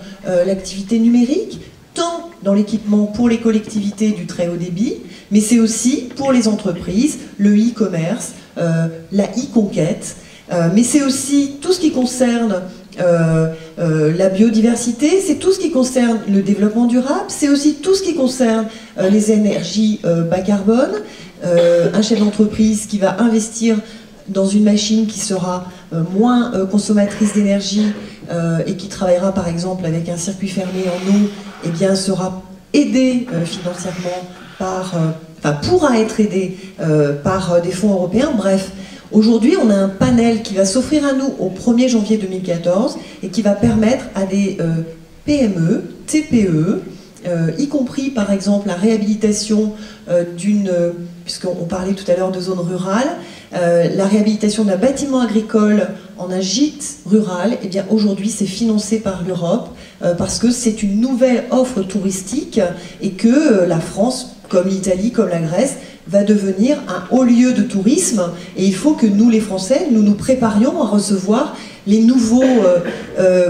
l'activité numérique, tant dans l'équipement pour les collectivités du très haut débit, mais c'est aussi pour les entreprises, le e-commerce, la e-conquête, mais c'est aussi tout ce qui concerne la biodiversité, c'est tout ce qui concerne le développement durable, c'est aussi tout ce qui concerne les énergies bas carbone, un chef d'entreprise qui va investir dans une machine qui sera moins consommatrice d'énergie et qui travaillera par exemple avec un circuit fermé en eau, eh bien sera aidé financièrement par, pourra être aidé par des fonds européens. Bref, aujourd'hui on a un panel qui va s'offrir à nous au 1er janvier 2014 et qui va permettre à des PME, TPE, y compris par exemple la réhabilitation d'une, puisqu'on parlait tout à l'heure de zones rurales, la réhabilitation d'un bâtiment agricole en un gîte rural, eh bien aujourd'hui c'est financé par l'Europe parce que c'est une nouvelle offre touristique et que la France, comme l'Italie, comme la Grèce, va devenir un haut lieu de tourisme et il faut que nous les Français, nous nous préparions à recevoir les nouveaux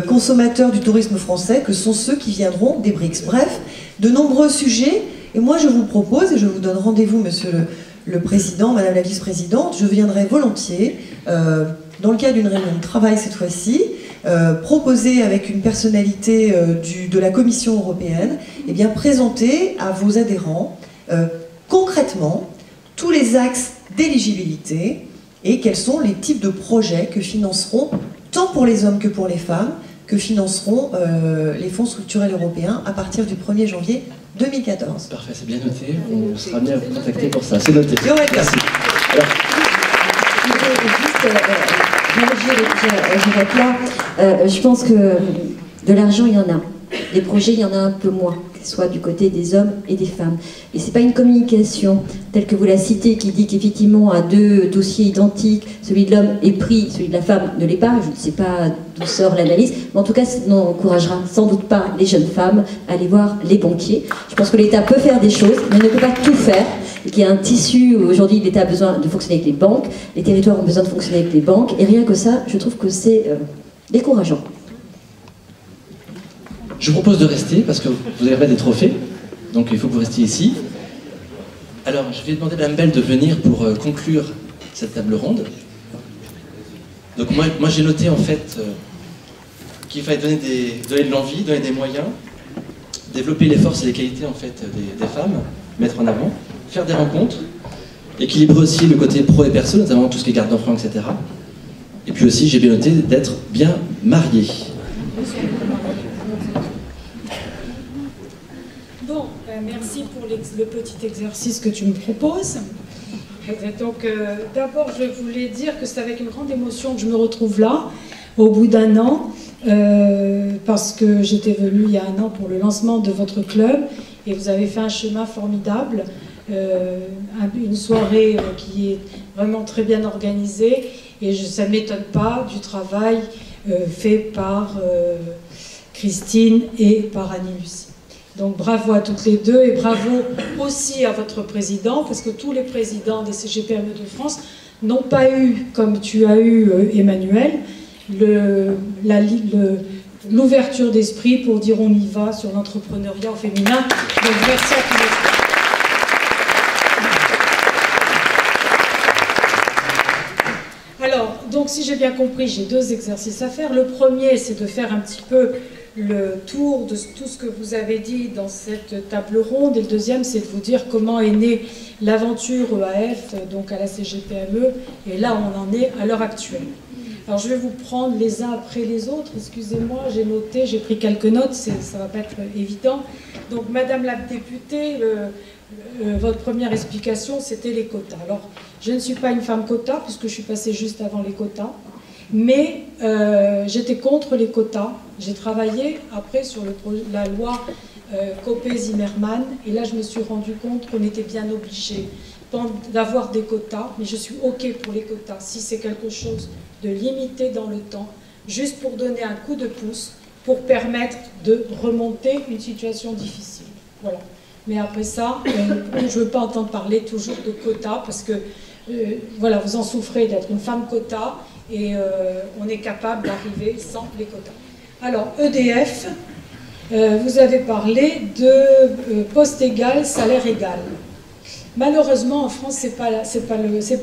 consommateurs du tourisme français que sont ceux qui viendront des BRICS. Bref, de nombreux sujets et moi je vous propose, et je vous donne rendez-vous monsieur le Président, Madame la Vice-Présidente, je viendrai volontiers, dans le cadre d'une réunion de travail cette fois-ci, proposer avec une personnalité de la Commission européenne, eh bien, présenter à vos adhérents concrètement tous les axes d'éligibilité et quels sont les types de projets que financeront, tant pour les hommes que pour les femmes, que financeront les fonds structurels européens à partir du 1er janvier 2014. Parfait, c'est bien noté. On sera bien à vous contacter pour ça. C'est noté. Merci. Alors, je pense que de l'argent, il y en a. Des projets, il y en a un peu moins, que ce soit du côté des hommes et des femmes. Et c'est pas une communication telle que vous la citez qui dit qu'effectivement à deux dossiers identiques, celui de l'homme est pris, celui de la femme ne l'est pas. Je ne sais pas d'où sort l'analyse, mais en tout cas, ça n'encouragera sans doute pas les jeunes femmes à aller voir les banquiers. Je pense que l'État peut faire des choses, mais ne peut pas tout faire. Et qu'il y a un tissu, aujourd'hui l'État a besoin de fonctionner avec les banques, les territoires ont besoin de fonctionner avec les banques, et rien que ça, je trouve que c'est décourageant. je vous propose de rester parce que vous avez des trophées, donc il faut que vous restiez ici. Alors, je vais demander à Mme Bell de venir pour conclure cette table ronde. Donc moi j'ai noté en fait qu'il fallait donner de l'envie, donner des moyens, développer les forces et les qualités en fait des femmes, mettre en avant, faire des rencontres, équilibrer aussi le côté pro et perso, notamment tout ce qui est garde d'enfants, etc. Et puis aussi j'ai bien noté d'être bien marié. Bon, merci pour le petit exercice que tu me proposes. Donc d'abord je voulais dire que c'est avec une grande émotion que je me retrouve là, au bout d'un an, parce que j'étais venue il y a un an pour le lancement de votre club, et vous avez fait un chemin formidable, une soirée qui est vraiment très bien organisée, et ça ne m'étonne pas du travail fait par Christine et par Annie-Lucie. Donc bravo à toutes les deux et bravo aussi à votre président, parce que tous les présidents des CGPME de France n'ont pas eu, comme tu as eu Emmanuel, l'ouverture d'esprit pour dire on y va sur l'entrepreneuriat au féminin. Donc merci à tous les deux. Alors, donc si j'ai bien compris, j'ai deux exercices à faire. Le premier, c'est de faire un petit peu le tour de tout ce que vous avez dit dans cette table ronde, et le deuxième, c'est de vous dire comment est née l'aventure EAF, donc à la CGPME, et là on en est à l'heure actuelle. Alors je vais vous prendre les uns après les autres, excusez-moi, j'ai noté, j'ai pris quelques notes, ça va pas être évident. Donc Madame la députée, votre première explication, c'était les quotas. Alors je ne suis pas une femme quota, puisque je suis passée juste avant les quotas, mais j'étais contre les quotas. J'ai travaillé après sur la loi Copé-Zimmermann, et là je me suis rendu compte qu'on était bien obligé d'avoir des quotas, mais je suis OK pour les quotas si c'est quelque chose de limité dans le temps, juste pour donner un coup de pouce, pour permettre de remonter une situation difficile. Voilà. Mais après ça, je ne veux pas entendre parler toujours de quotas, parce que voilà, vous en souffrez d'être une femme quota, et on est capable d'arriver sans les quotas. Alors, EDF, vous avez parlé de poste égal, salaire égal. Malheureusement, en France, ce n'est pas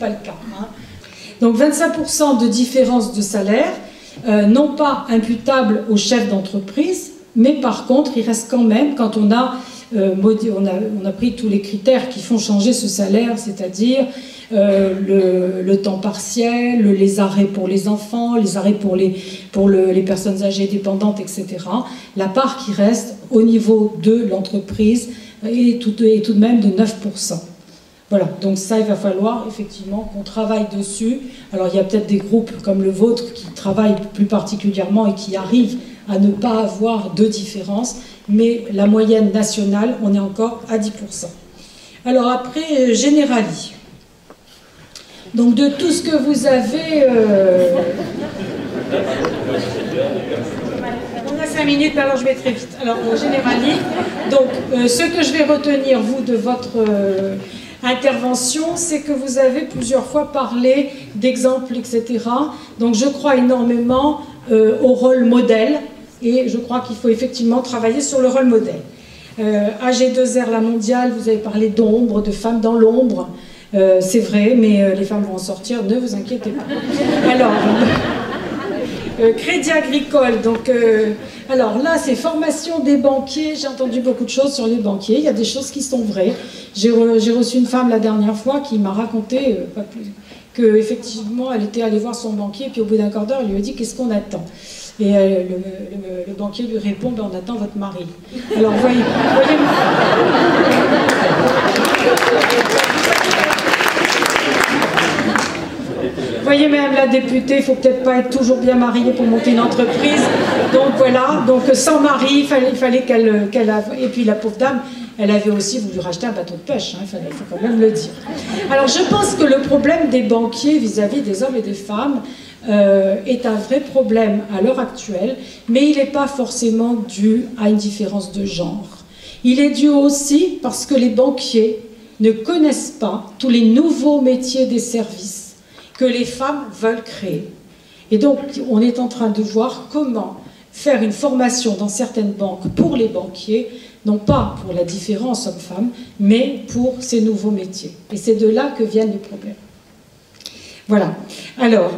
le cas. Hein. Donc 25% de différence de salaire, non pas imputable au chef d'entreprise, mais par contre, il reste quand même, quand on a pris tous les critères qui font changer ce salaire, c'est-à-dire le temps partiel, les arrêts pour les enfants, les arrêts pour les personnes âgées dépendantes, etc. La part qui reste au niveau de l'entreprise est tout de même de 9%. Voilà, donc ça, il va falloir effectivement qu'on travaille dessus. Alors, il y a peut-être des groupes comme le vôtre qui travaillent plus particulièrement et qui arrivent à ne pas avoir de différence, mais la moyenne nationale, on est encore à 10%. Alors après, Generali. Donc de tout ce que vous avez... On a 5 minutes, alors je vais très vite. Alors, Generali, donc ce que je vais retenir, vous, de votre... intervention, c'est que vous avez plusieurs fois parlé d'exemples, etc. Donc je crois énormément au rôle modèle, et je crois qu'il faut effectivement travailler sur le rôle modèle. AG2R, la mondiale, vous avez parlé d'ombre, de femmes dans l'ombre. C'est vrai, mais les femmes vont en sortir, ne vous inquiétez pas. Alors, Crédit Agricole, donc... alors là, c'est formation des banquiers. J'ai entendu beaucoup de choses sur les banquiers. Il y a des choses qui sont vraies. J'ai reçu une femme la dernière fois qui m'a raconté qu'effectivement, elle était allée voir son banquier, puis au bout d'un quart d'heure, elle lui a dit « Qu'est-ce qu'on attend ?» Et le banquier lui répond ben, « On attend votre mari. » Alors, voyez voyez, Madame la députée, il ne faut peut-être pas être toujours bien mariée pour monter une entreprise. Donc voilà, donc sans mari, il fallait qu'elle... Et puis la pauvre dame, elle avait aussi voulu racheter un bateau de pêche, hein, il faut quand même le dire. Alors je pense que le problème des banquiers vis-à-vis des hommes et des femmes est un vrai problème à l'heure actuelle, mais il n'est pas forcément dû à une différence de genre. Il est dû aussi parce que les banquiers ne connaissent pas tous les nouveaux métiers des services que les femmes veulent créer. Et donc, on est en train de voir comment faire une formation dans certaines banques pour les banquiers, non pas pour la différence homme-femme, mais pour ces nouveaux métiers. Et c'est de là que viennent les problèmes. Voilà. Alors,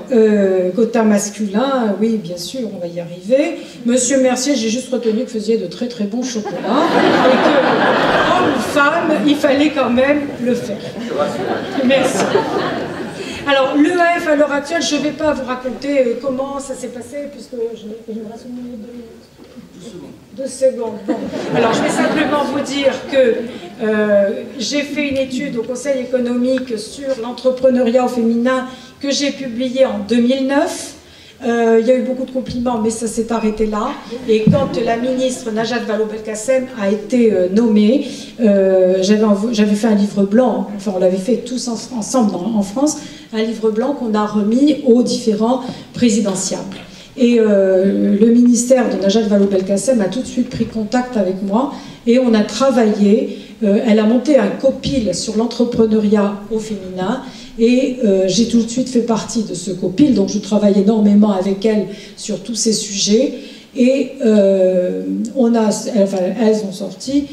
quota masculin, oui, bien sûr, on va y arriver. Monsieur Mercier, j'ai juste retenu que vous faisiez de très très bons chocolats. Et que, homme ou femme, il fallait quand même le faire. Merci. Alors, l'EAF, à l'heure actuelle, je ne vais pas vous raconter comment ça s'est passé, puisque je me reste une minute, 2 minutes. 2 secondes. Bon. Alors, je vais simplement vous dire que j'ai fait une étude au Conseil économique sur l'entrepreneuriat au féminin que j'ai publiée en 2009. Il y a eu beaucoup de compliments, mais ça s'est arrêté là. Et quand la ministre Najat Vallaud-Belkacem a été nommée, j'avais fait un livre blanc, enfin on l'avait fait tous ensemble en France, un livre blanc qu'on a remis aux différents présidentiables. Et le ministère de Najat Vallaud-Belkacem a tout de suite pris contact avec moi et on a travaillé. Elle a monté un copil sur l'entrepreneuriat au féminin et j'ai tout de suite fait partie de ce copil, donc je travaille énormément avec elle sur tous ces sujets et elles ont sorti,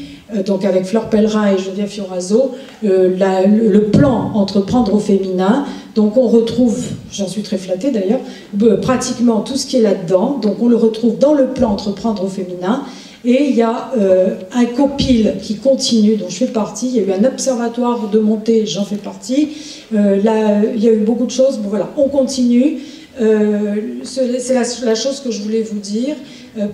donc avec Fleur Pellerin et Geneviève Fioraso, le plan Entreprendre au féminin. Donc on retrouve, j'en suis très flattée d'ailleurs, pratiquement tout ce qui est là-dedans, donc on le retrouve dans le plan Entreprendre au féminin. Et il y a un copil qui continue, dont je fais partie. Il y a eu un observatoire de montée, j'en fais partie. Là, il y a eu beaucoup de choses. Bon, voilà, on continue. C'est la chose que je voulais vous dire,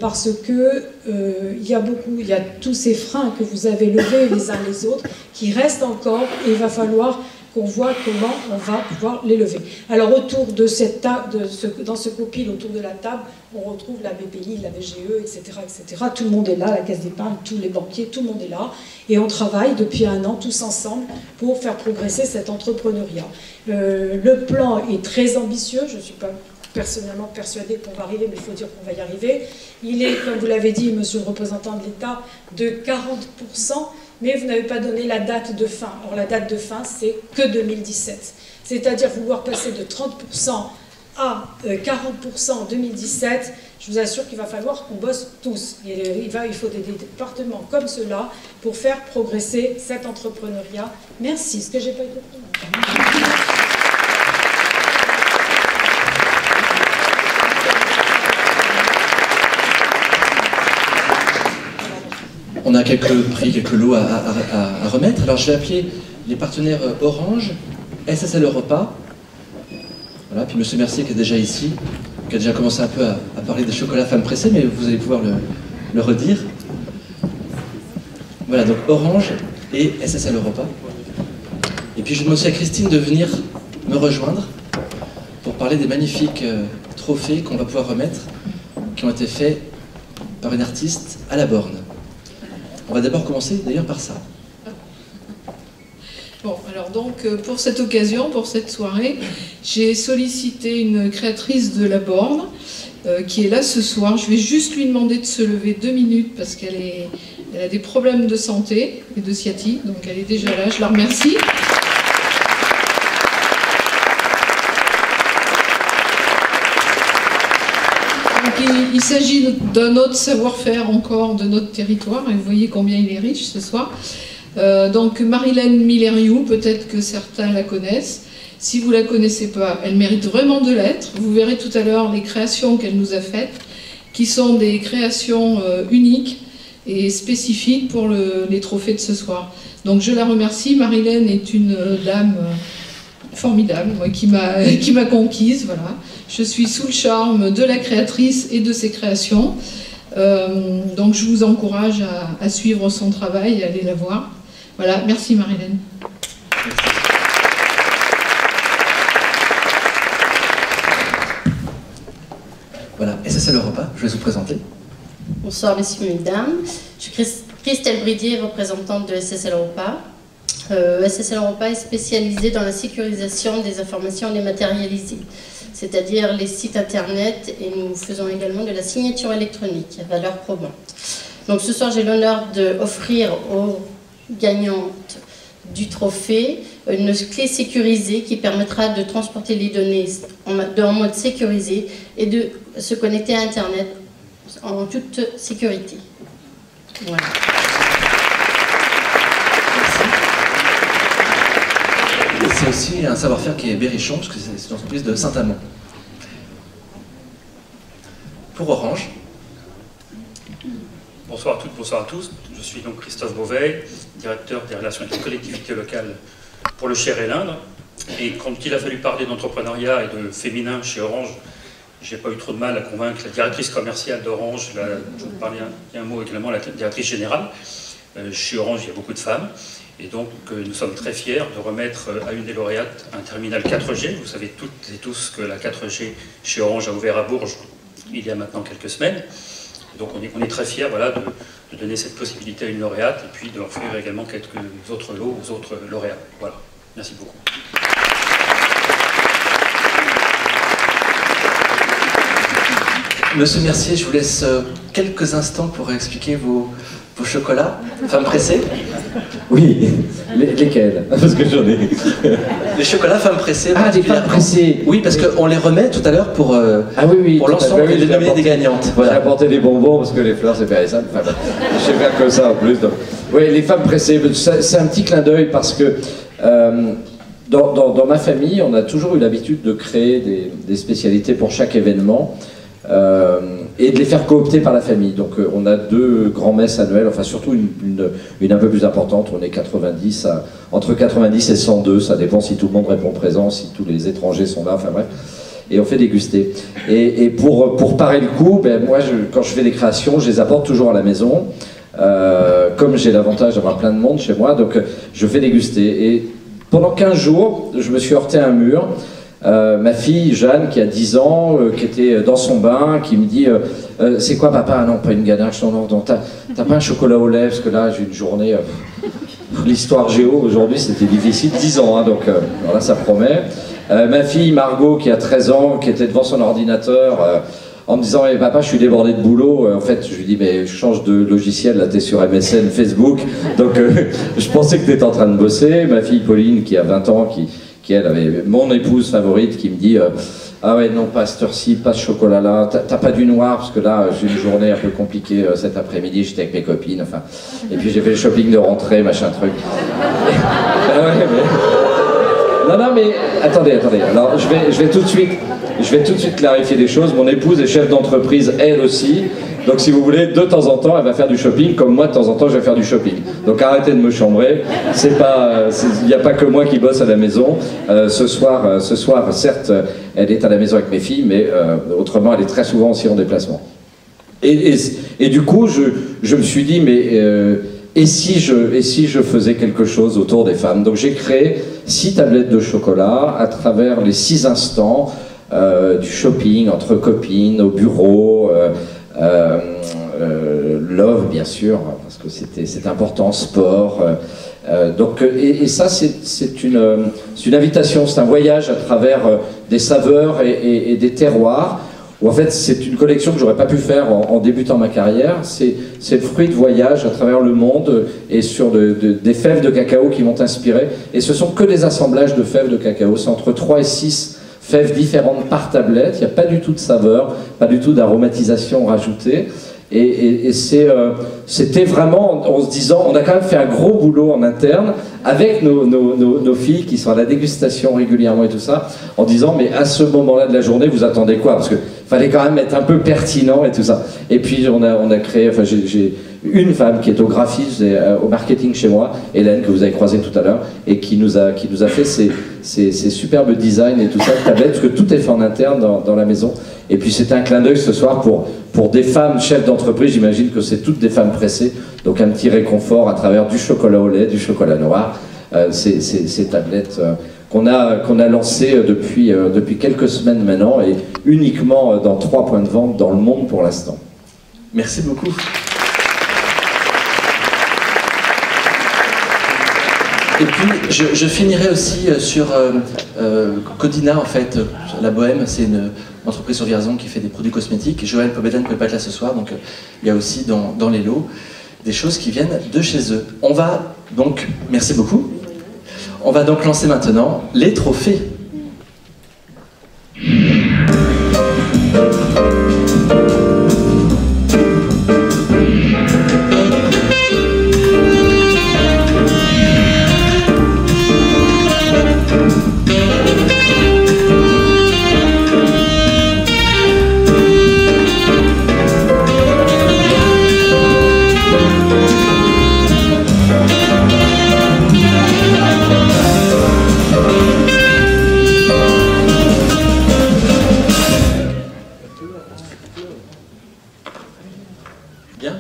parce que il y a tous ces freins que vous avez levés les uns les autres, qui restent encore, et il va falloir qu'on voit comment on va pouvoir les lever. Alors autour de cette table, dans ce copil, autour de la table, on retrouve la BPI, la BGE, etc., etc. Tout le monde est là, la Caisse d'épargne, tous les banquiers, tout le monde est là. Et on travaille depuis 1 an tous ensemble pour faire progresser cet entrepreneuriat. Le plan est très ambitieux, je ne suis pas personnellement persuadée qu'on va arriver, mais il faut dire qu'on va y arriver. Il est, comme vous l'avez dit, monsieur le représentant de l'État, de 40%, mais vous n'avez pas donné la date de fin. Or, la date de fin, c'est que 2017. C'est-à-dire vouloir passer de 30% à 40% en 2017, je vous assure qu'il va falloir qu'on bosse tous. Il faut des départements comme ceux-là pour faire progresser cet entrepreneuriat. Merci. Ce que j'ai pas été compris. On a quelques prix, quelques lots à remettre. Alors je vais appeler les partenaires Orange, SSL Europa. Voilà, puis Monsieur Mercier qui est déjà ici, qui a déjà commencé un peu à parler des chocolats femmes pressées, mais vous allez pouvoir le redire. Voilà, donc Orange et SSL Europa. Et puis je demande aussi à Christine de venir me rejoindre pour parler des magnifiques trophées qu'on va pouvoir remettre, qui ont été faits par une artiste à la borne. On va d'abord commencer d'ailleurs par ça. Bon, alors donc pour cette occasion, pour cette soirée, j'ai sollicité une créatrice de la borne qui est là ce soir. Je vais juste lui demander de se lever 2 minutes parce qu'elle a des problèmes de santé et de sciatique, donc elle est déjà là, je la remercie. Il s'agit d'un autre savoir-faire encore de notre territoire, et vous voyez combien il est riche ce soir. Donc Marilène Mileriou, peut-être que certains la connaissent. Si vous ne la connaissez pas, elle mérite vraiment de l'être. Vous verrez tout à l'heure les créations qu'elle nous a faites, qui sont des créations uniques et spécifiques pour les trophées de ce soir. Donc je la remercie. Marilène est une dame formidable, moi, qui m'a conquise, voilà. Je suis sous le charme de la créatrice et de ses créations. Donc je vous encourage à suivre son travail et à aller la voir. Voilà, merci Marilène. Voilà, SSL Europa, je vais vous présenter. Bonsoir messieurs et mesdames. Je suis Christelle Bridier, représentante de SSL Europa. SSL Europa est spécialisée dans la sécurisation des informations dématérialisées, c'est-à-dire les sites internet, et nous faisons également de la signature électronique à valeur probante. Donc ce soir, j'ai l'honneur d'offrir aux gagnantes du trophée une clé sécurisée qui permettra de transporter les données en mode sécurisé et de se connecter à Internet en toute sécurité. Voilà. C'est aussi un savoir-faire qui est berrichon, parce que c'est une entreprise de Saint-Amand. Pour Orange. Bonsoir à toutes, bonsoir à tous. Je suis donc Christophe Beauvais, directeur des relations avec les collectivités locales pour le Cher et l'Indre. Et quand il a fallu parler d'entrepreneuriat et de féminin chez Orange, j'ai pas eu trop de mal à convaincre la directrice commerciale d'Orange, je vous parlais un mot également, la directrice générale. Chez Orange, il y a beaucoup de femmes. Et donc, nous sommes très fiers de remettre à une des lauréates un terminal 4G. Vous savez toutes et tous que la 4G chez Orange a ouvert à Bourges il y a maintenant quelques semaines. Donc, on est très fiers, voilà, de donner cette possibilité à une lauréate et puis d'offrir également quelques autres lots aux autres lauréats. Voilà. Merci beaucoup. Monsieur Mercier, je vous laisse quelques instants pour expliquer vos chocolats, femmes pressées. Oui, lesquels? Parce que j'en ai. Les chocolats femmes pressées. Ah, des femmes pressées. Oui, parce qu'on les remet tout à l'heure pour, pour l'ensemble des nominés des gagnantes. Voilà. J'ai apporté des bonbons parce que les fleurs c'est périssable. Enfin, je sais faire que ça en plus. Donc. Oui, les femmes pressées, c'est un petit clin d'œil parce que dans ma famille, on a toujours eu l'habitude de créer des spécialités pour chaque événement. Et de les faire coopter par la famille. Donc on a 2 grands-messes annuelles, enfin surtout une un peu plus importante, on est entre 90 et 102, ça dépend si tout le monde répond présent, si tous les étrangers sont là, enfin bref, et on fait déguster. Et pour parer le coup, ben, moi quand je fais des créations, je les apporte toujours à la maison, comme j'ai l'avantage d'avoir plein de monde chez moi, donc je fais déguster. Et Pendant 15 jours, je me suis heurté à un mur. Ma fille, Jeanne, qui a 10 ans, qui était dans son bain, qui me dit c'est quoi papa? Non, pas une ganache, non, t'as pas un chocolat au lait? Parce que là, j'ai une journée... l'histoire géo, aujourd'hui, c'était difficile. 10 ans, hein, donc voilà, ça promet. Ma fille, Margot, qui a 13 ans, qui était devant son ordinateur... en me disant, papa, je suis débordé de boulot. En fait, je lui dis, mais je change de logiciel, là, t'es sur MSN, Facebook. Donc, je pensais que t'étais en train de bosser. Ma fille Pauline, qui a 20 ans, qui elle avait mon épouse favorite, qui me dit, ah ouais, non, pas cette heure-ci, pas ce chocolat-là. T'as pas du noir, parce que là, j'ai une journée un peu compliquée cet après-midi, j'étais avec mes copines, enfin. Et puis, j'ai fait le shopping de rentrée, machin truc. Ah ouais, mais... Non, mais attendez. Alors, je vais tout de suite clarifier des choses. Mon épouse est chef d'entreprise, elle aussi. Donc, si vous voulez, de temps en temps, elle va faire du shopping, comme moi, de temps en temps, je vais faire du shopping. Donc, arrêtez de me chambrer. Il n'y a pas que moi qui bosse à la maison. Ce soir, certes, elle est à la maison avec mes filles, mais autrement, elle est très souvent aussi en déplacement. Et du coup, je me suis dit, mais... Et si je faisais quelque chose autour des femmes? Donc j'ai créé 6 tablettes de chocolat à travers les 6 instants du shopping, entre copines, au bureau, love bien sûr, parce que c'est important, sport. Donc, et ça c'est une invitation, c'est un voyage à travers des saveurs et des terroirs. Ou en fait, c'est une collection que j'aurais pas pu faire en débutant ma carrière. C'est le fruit de voyage à travers le monde et sur des fèves de cacao qui m'ont inspiré. Et ce sont que des assemblages de fèves de cacao. C'est entre 3 et 6 fèves différentes par tablette. Il n'y a pas du tout de saveur, pas du tout d'aromatisation rajoutée. Et c'était vraiment en se disant, on a quand même fait un gros boulot en interne avec nos filles qui sont à la dégustation régulièrement et tout ça, en disant, mais à ce moment-là de la journée, vous attendez quoi? Parce que fallait quand même être un peu pertinent et tout ça. Et puis on a créé, enfin j'ai une femme qui est au graphisme et au marketing chez moi, Hélène, que vous avez croisée tout à l'heure, et qui nous a fait ces superbes designs et tout ça de tablettes, parce que tout est fait en interne dans la maison. Et puis c'était un clin d'œil ce soir pour des femmes chefs d'entreprise, j'imagine que c'est toutes des femmes pressées, donc un petit réconfort à travers du chocolat au lait, du chocolat noir, ces tablettes qu'on a lancées depuis quelques semaines maintenant, et uniquement dans 3 points de vente dans le monde pour l'instant. Merci beaucoup. Et puis, je finirai aussi sur Codina, en fait, la Bohème, c'est une entreprise sur Vierzon qui fait des produits cosmétiques. Joël Pobeden ne peut pas être là ce soir, donc il y a aussi dans les lots des choses qui viennent de chez eux. On va donc, merci beaucoup, on va donc lancer maintenant les trophées.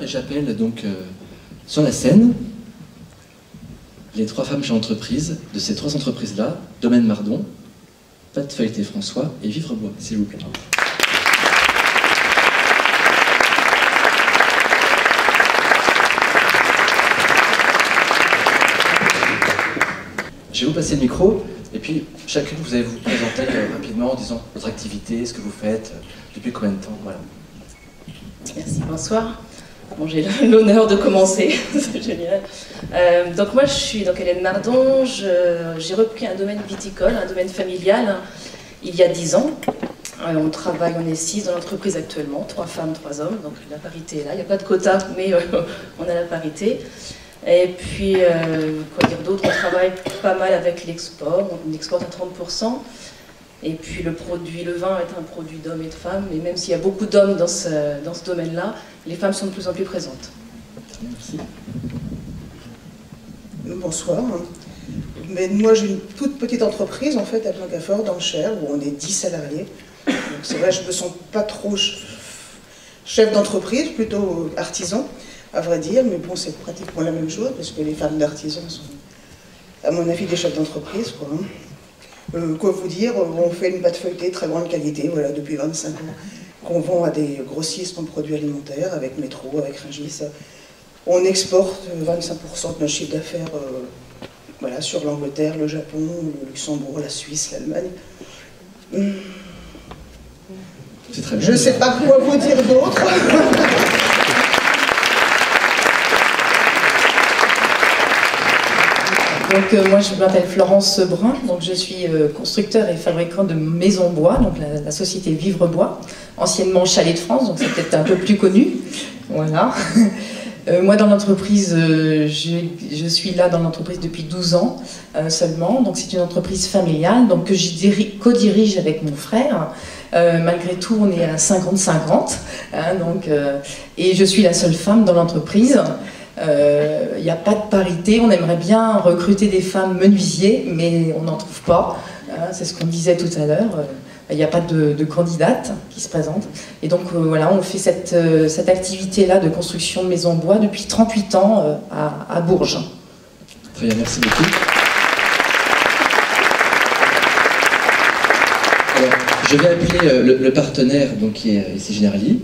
J'appelle donc sur la scène les 3 femmes chefs d'entreprise de ces 3 entreprises-là, Domaine Mardon, Pâtes Feuilletées François et Vivrebois, s'il vous plaît. Je vais vous passer le micro, et puis chacune vous allez vous présenter rapidement en disant votre activité, ce que vous faites, depuis combien de temps, voilà. Merci, bonsoir. Bon, j'ai l'honneur de commencer, c'est génial. Donc moi je suis donc Hélène Mardon, j'ai repris un domaine viticole, un domaine familial, il y a 10 ans. On est 6 dans l'entreprise actuellement, 3 femmes, 3 hommes, donc la parité est là, il n'y a pas de quota, mais on a la parité. Et puis, quoi dire d'autre, on travaille pas mal avec l'export, on exporte à 30%. Et puis le vin est un produit d'hommes et de femmes, et même s'il y a beaucoup d'hommes dans ce domaine-là, les femmes sont de plus en plus présentes. Merci. Bonsoir. Mais moi j'ai une toute petite entreprise en fait à Blancafort, dans le Cher, où on est 10 salariés. Donc c'est vrai, je me sens pas trop chef d'entreprise, plutôt artisan, à vrai dire, mais bon c'est pratiquement la même chose, parce que les femmes d'artisans à mon avis, des chefs d'entreprise, quoi. Quoi vous dire, on fait une pâte feuilletée très grande qualité, voilà, depuis 25 ans, qu'on vend à des grossistes en produits alimentaires, avec Métro, avec Rungis. On exporte 25% de notre chiffre d'affaires voilà, sur l'Angleterre, le Japon, le Luxembourg, la Suisse, l'Allemagne. Très bien. Je ne sais pas quoi vous dire d'autre. Donc moi je m'appelle Florence Brun, donc je suis constructeur et fabricant de maisons bois, donc la société Vivre Bois, anciennement Chalet de France, donc c'est peut-être un peu plus connu. Voilà. Moi dans l'entreprise, je suis là dans l'entreprise depuis 12 ans seulement, donc c'est une entreprise familiale donc que je co-dirige avec mon frère. Malgré tout on est à 50-50, hein, et je suis la seule femme dans l'entreprise. Il n'y a pas de parité, on aimerait bien recruter des femmes menuisiers, mais on n'en trouve pas, hein, c'est ce qu'on disait tout à l'heure, il n'y a pas de candidates qui se présentent. Et donc voilà, on fait cette activité-là de construction de maisons en bois depuis 38 ans à Bourges. Très bien, merci beaucoup. Alors, je vais appeler le partenaire donc, qui est ici Generali.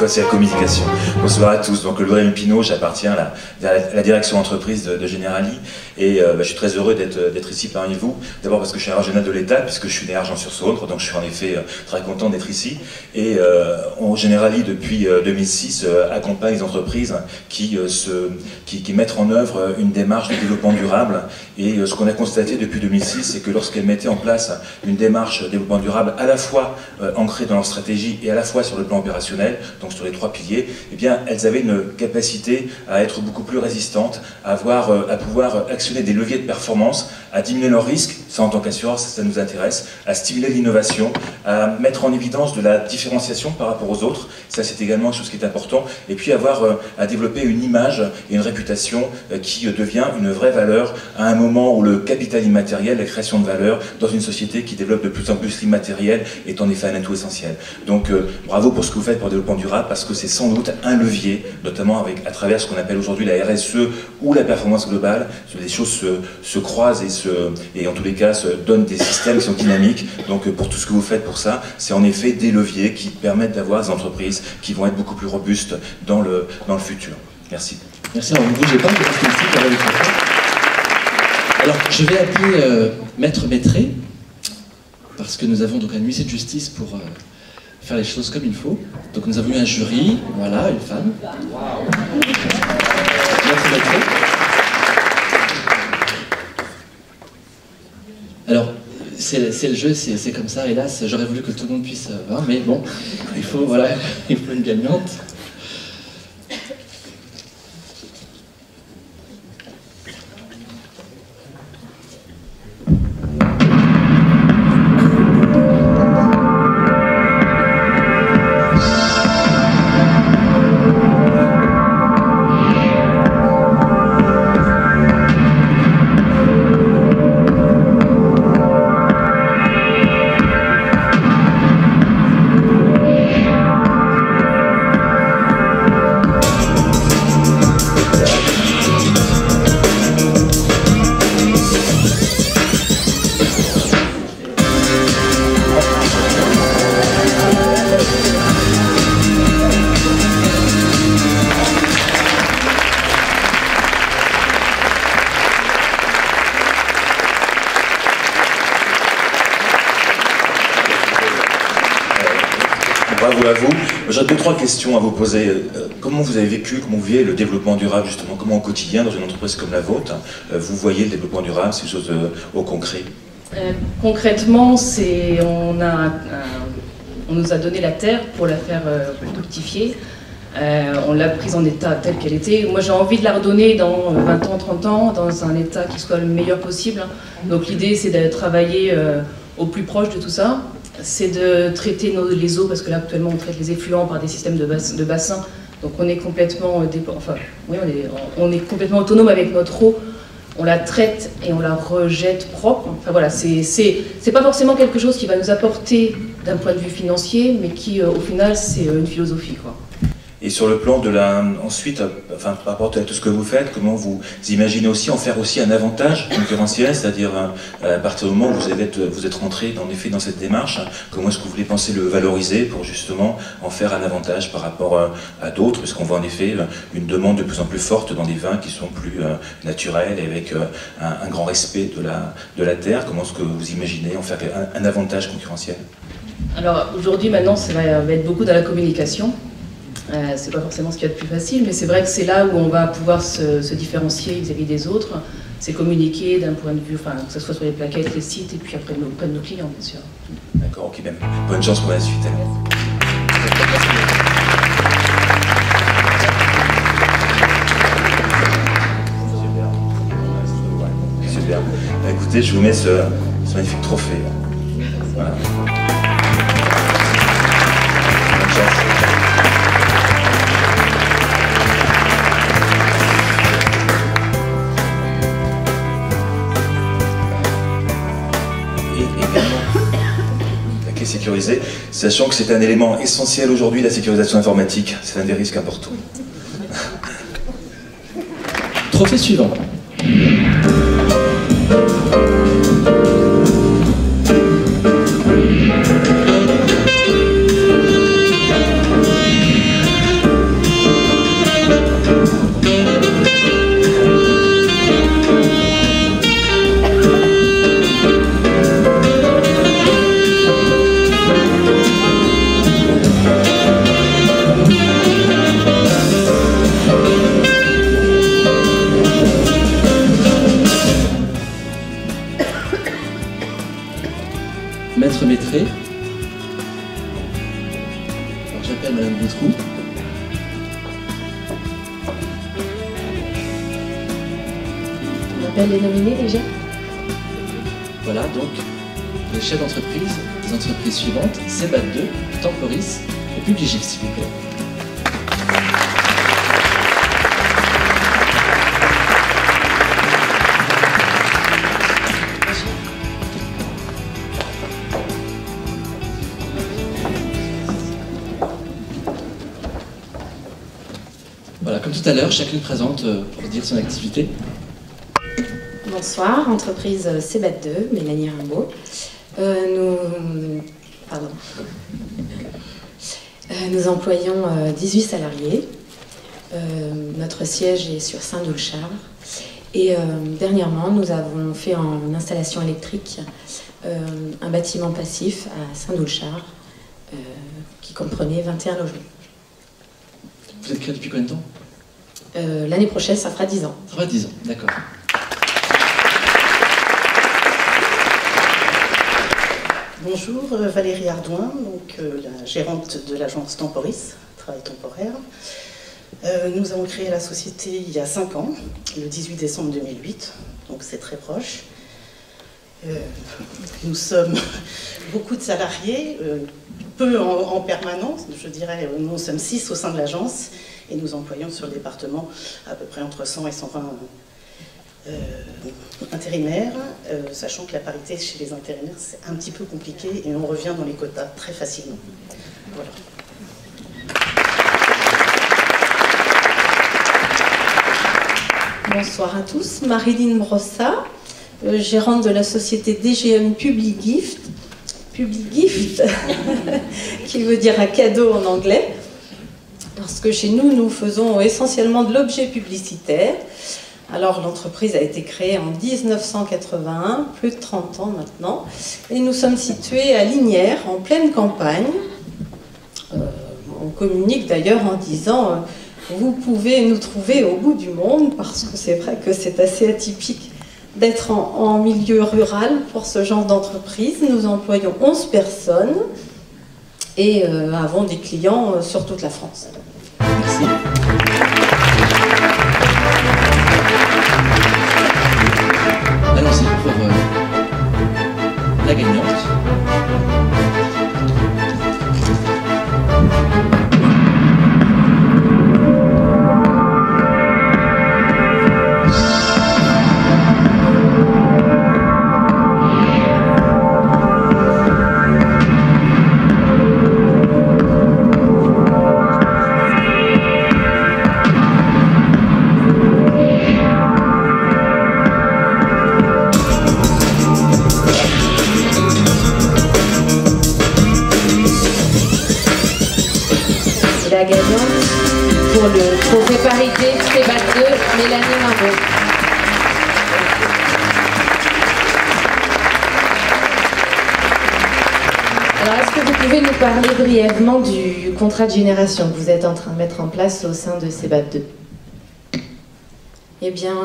C'est la communication. Bonsoir à tous. Donc, Lorraine Pinault, j'appartiens à la direction entreprise de Generali et je suis très heureux d'être ici parmi vous. D'abord parce que je suis un régional de l'État, puisque je suis né à Argences-sur-Saône, donc je suis en effet très content d'être ici. Et Generali, depuis 2006, accompagne les entreprises qui mettent en œuvre une démarche de développement durable. Et ce qu'on a constaté depuis 2006, c'est que lorsqu'elles mettaient en place une démarche de développement durable à la fois ancrée dans leur stratégie et à la fois sur le plan opérationnel, donc sur les 3 piliers, eh bien, elles avaient une capacité à être beaucoup plus résistantes, à pouvoir actionner des leviers de performance, à diminuer leurs risques, ça en tant qu'assureur, ça nous intéresse, à stimuler l'innovation, à mettre en évidence de la différenciation par rapport aux autres, ça c'est également quelque chose qui est important, et puis à développer une image et une réputation qui devient une vraie valeur à un moment où le capital immatériel, la création de valeur dans une société qui développe de plus en plus l'immatériel est en effet un atout essentiel. Donc bravo pour ce que vous faites pour le développement durable, parce que c'est sans doute un levier, notamment à travers ce qu'on appelle aujourd'hui la RSE ou la performance globale, les choses se croisent et en tous les cas se donnent des systèmes qui sont dynamiques. Donc pour tout ce que vous faites pour ça, c'est en effet des leviers qui permettent d'avoir des entreprises qui vont être beaucoup plus robustes dans le futur. Merci. Merci, alors ne bougez pas, je pense que ici, ça va être fait. Alors je vais appeler Maître Maîtré, parce que nous avons donc un huissier de justice pour faire les choses comme il faut. Donc nous avons eu un jury, voilà, une femme. Maître Maîtré. Alors, c'est le jeu, c'est comme ça, hélas, j'aurais voulu que tout le monde puisse voir, mais bon, il faut une gagnante. Bravo à vous. J'ai 2-3 questions à vous poser. Comment vous avez vécu, comment vous vivez le développement durable justement? Comment au quotidien, dans une entreprise comme la vôtre, vous voyez le développement durable? C'est une chose au concret. Concrètement, on nous a donné la terre pour la faire fructifier. On l'a prise en état tel qu'elle était. Moi, j'ai envie de la redonner dans 20 ans, 30 ans, dans un état qui soit le meilleur possible. Donc l'idée, c'est de travailler au plus proche de tout ça. C'est de traiter les eaux, parce que là, actuellement, on traite les effluents par des systèmes de bassins. Donc on est complètement, on est complètement autonome avec notre eau on la traite et on la rejette propre. Enfin voilà, c'est pas forcément quelque chose qui va nous apporter d'un point de vue financier, mais qui au final c'est une philosophie, quoi. Et sur le plan de ensuite, enfin, par rapport à tout ce que vous faites, comment vous imaginez aussi en faire aussi un avantage concurrentiel, c'est-à-dire à partir du moment où vous êtes rentré en effet dans cette démarche, comment est-ce que vous voulez penser le valoriser pour justement en faire un avantage par rapport à d'autres, parce qu'on voit en effet une demande de plus en plus forte dans des vins qui sont plus naturels et avec un grand respect de la terre. Comment est-ce que vous imaginez en faire un avantage concurrentiel? Alors aujourd'hui, maintenant, ça va être beaucoup dans la communication. C'est pas forcément ce qu'il y a de plus facile, mais c'est vrai que c'est là où on va pouvoir se différencier vis-à-vis des autres. C'est communiquer d'un point de vue, enfin, que ce soit sur les plaquettes, les sites, et puis après auprès de nos clients, bien sûr. D'accord, ok, même. Bonne chance pour la suite. Super. Écoutez, je vous mets ce magnifique trophée. Voilà. Bonne chance. Sécurisé, sachant que c'est un élément essentiel aujourd'hui, la sécurisation informatique. C'est un des risques importants. Trophée suivant. Maître Maîtré. Alors j'appelle Madame Boutrou. On appelle les nominés déjà. Voilà donc les chefs d'entreprise des entreprises suivantes, Cebat 2, Temporis et Publigif, s'il vous plaît. Voilà, comme tout à l'heure, chacune présente pour dire son activité. Bonsoir, entreprise Cebat 2, Mélanie Rimbaud. Nous employons 18 salariés. Notre siège est sur Saint-Doulchard. Et dernièrement, nous avons fait en installation électrique un bâtiment passif à Saint-Doulchard qui comprenait 21 logements. Vous êtes créé depuis combien de temps? L'année prochaine, ça fera 10 ans. Ça fera 10 ans, d'accord. Bonjour, Valérie Ardouin, donc, la gérante de l'agence Temporis, travail temporaire. Nous avons créé la société il y a 5 ans, le 18 décembre 2008, donc c'est très proche. Nous sommes beaucoup de salariés, peu en permanence, je dirais, nous sommes 6 au sein de l'agence et nous employons sur le département à peu près entre 100 et 120 intérimaires, sachant que la parité chez les intérimaires c'est un petit peu compliqué et on revient dans les quotas très facilement. Voilà. Bonsoir à tous, Marilyn Brossa, gérante de la société DGM Publigift, qui veut dire un cadeau en anglais, parce que chez nous, nous faisons essentiellement de l'objet publicitaire. Alors l'entreprise a été créée en 1981, plus de 30 ans maintenant, et nous sommes situés à Lignières, en pleine campagne. On communique d'ailleurs en disant vous pouvez nous trouver au bout du monde, parce que c'est vrai que c'est assez atypique d'être en milieu rural pour ce genre d'entreprise. Nous employons 11 personnes et avons des clients sur toute la France. Merci. Allons-y pour la gagnante. parité, CEBAT 2, Mélanie Marot. Alors, est-ce que vous pouvez nous parler brièvement du contrat de génération que vous êtes en train de mettre en place au sein de CEBAT 2? Eh bien,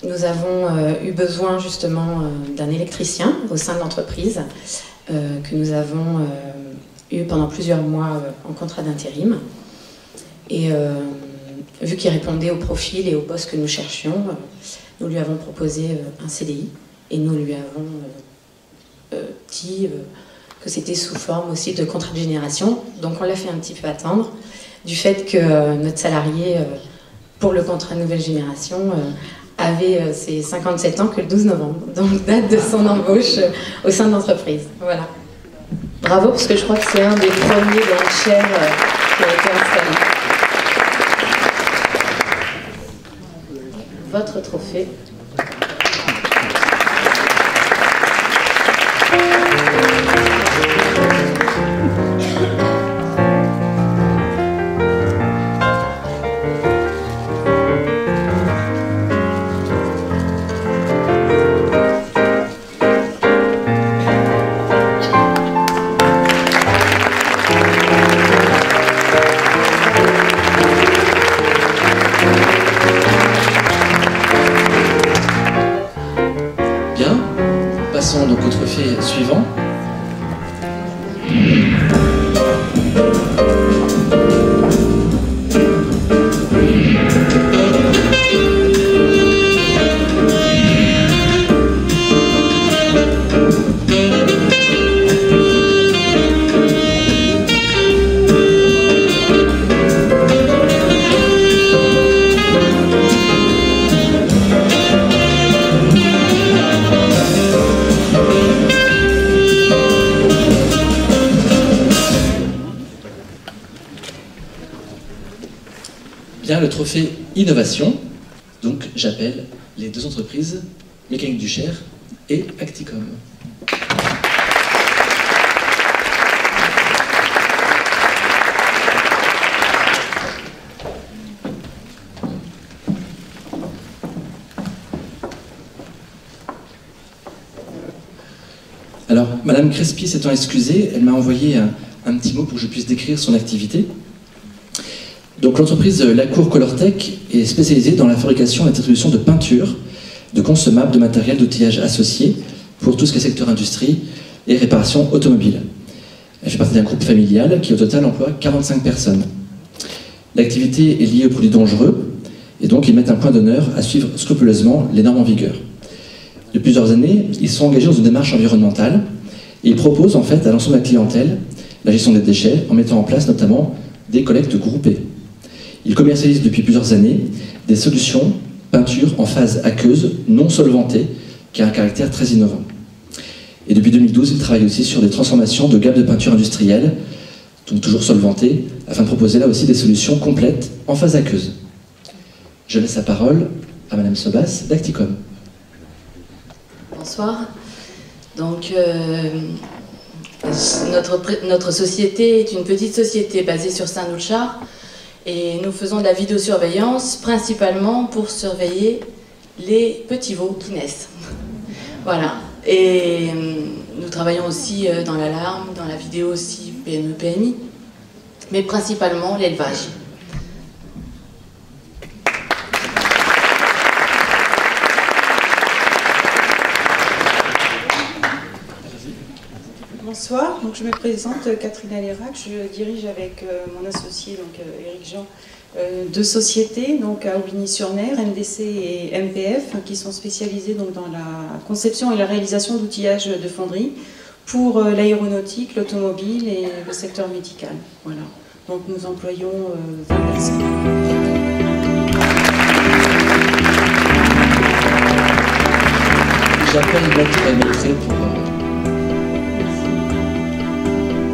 nous avons eu besoin justement d'un électricien au sein de l'entreprise que nous avons eu pendant plusieurs mois en contrat d'intérim. Et vu qu'il répondait au profil et au poste que nous cherchions, nous lui avons proposé un CDI et nous lui avons dit que c'était sous forme aussi de contrat de génération. Donc on l'a fait un petit peu attendre du fait que notre salarié pour le contrat nouvelle génération avait ses 57 ans que le 12 novembre, donc date de son embauche au sein de l'entreprise. Voilà. Bravo, parce que je crois que c'est un des premiers dans le Cher qui a été installé. Votre trophée. Passons donc au trophée suivant. Bien, le trophée Innovation, donc j'appelle les deux entreprises, Mécanique du Cher et Acticom. Alors, Madame Crespi s'étant excusée, elle m'a envoyé un petit mot pour que je puisse décrire son activité. Donc l'entreprise Lacour Colortech est spécialisée dans la fabrication et la distribution de peintures, de consommables, de matériel d'outillage associé pour tout ce qui est secteur industrie et réparation automobile. Elle fait partie d'un groupe familial qui au total emploie 45 personnes. L'activité est liée aux produits dangereux et donc ils mettent un point d'honneur à suivre scrupuleusement les normes en vigueur. Depuis plusieurs années, ils sont engagés dans une démarche environnementale et ils proposent en fait à l'ensemble de la clientèle la gestion des déchets en mettant en place notamment des collectes groupées. Ils commercialisent depuis plusieurs années des solutions peinture en phase aqueuse non solvantée qui a un caractère très innovant. Et depuis 2012, ils travaillent aussi sur des transformations de gamme de peinture industrielle, donc toujours solvantée, afin de proposer là aussi des solutions complètes en phase aqueuse. Je laisse la parole à Madame Sobas d'Acticom. Bonsoir. Donc, notre société est une petite société basée sur Saint-Doulchard et nous faisons de la vidéosurveillance principalement pour surveiller les petits veaux qui naissent. Voilà. Et nous travaillons aussi dans l'alarme, dans la vidéo aussi PME, PMI, mais principalement l'élevage. Bonsoir, donc je me présente, Catherine Alérac, je dirige avec mon associé Éric Jean deux sociétés, donc à Aubigny-sur-Ner, MDC et MPF, qui sont spécialisées donc dans la conception et la réalisation d'outillage de fonderie pour l'aéronautique, l'automobile et le secteur médical. Voilà. Donc nous employons 20 personnes. J'appelle Maître Maîtré pour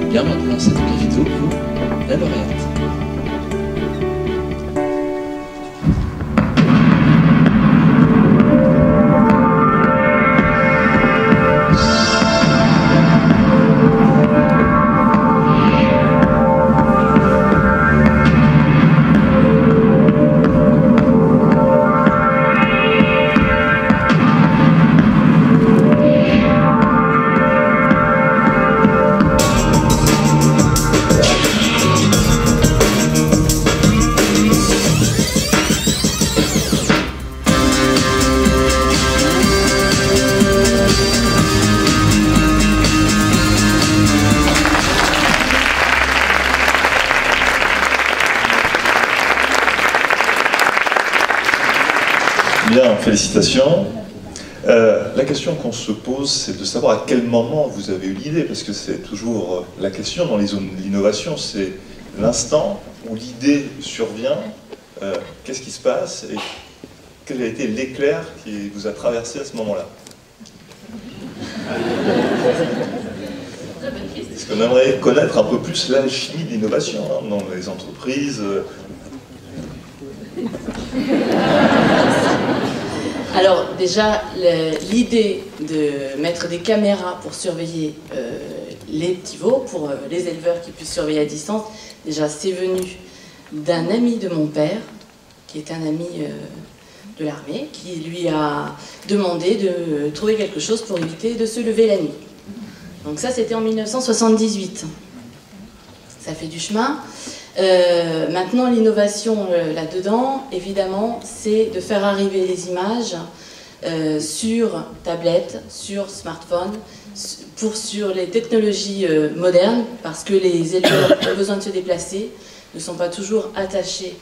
bien maintenant lancer donc les vidéos pour la lauréate. félicitations. La question qu'on se pose, c'est de savoir à quel moment vous avez eu l'idée, parce que c'est toujours la question dans les zones de l'innovation, c'est l'instant où l'idée survient, qu'est-ce qui se passe et quel a été l'éclair qui vous a traversé à ce moment-là? Parce qu'on aimerait connaître un peu plus l'alchimie de l'innovation dans les entreprises. Alors déjà, l'idée de mettre des caméras pour surveiller les petits veaux, pour les éleveurs qui puissent surveiller à distance, déjà c'est venu d'un ami de mon père, qui est un ami de l'armée, qui lui a demandé de trouver quelque chose pour éviter de se lever la nuit. Donc ça, c'était en 1978. Ça fait du chemin. Maintenant, l'innovation là-dedans, évidemment, c'est de faire arriver les images sur tablette, sur smartphone, sur les technologies modernes, parce que les éleveurs ont besoin de se déplacer, ne sont pas toujours attachés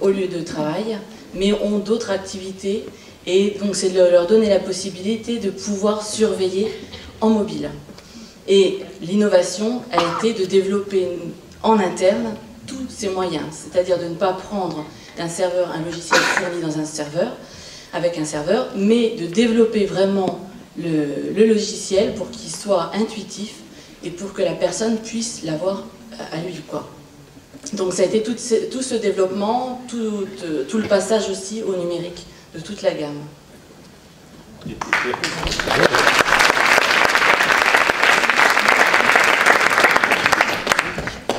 au lieu de travail, mais ont d'autres activités, et donc c'est de leur donner la possibilité de pouvoir surveiller en mobile. Et l'innovation a été de développer en interne tous ces moyens, c'est-à-dire de ne pas prendre d'un serveur un logiciel fourni dans un serveur, avec un serveur, mais de développer vraiment le logiciel pour qu'il soit intuitif et pour que la personne puisse l'avoir à lui, quoi. Donc ça a été tout ce développement, tout le passage aussi au numérique de toute la gamme.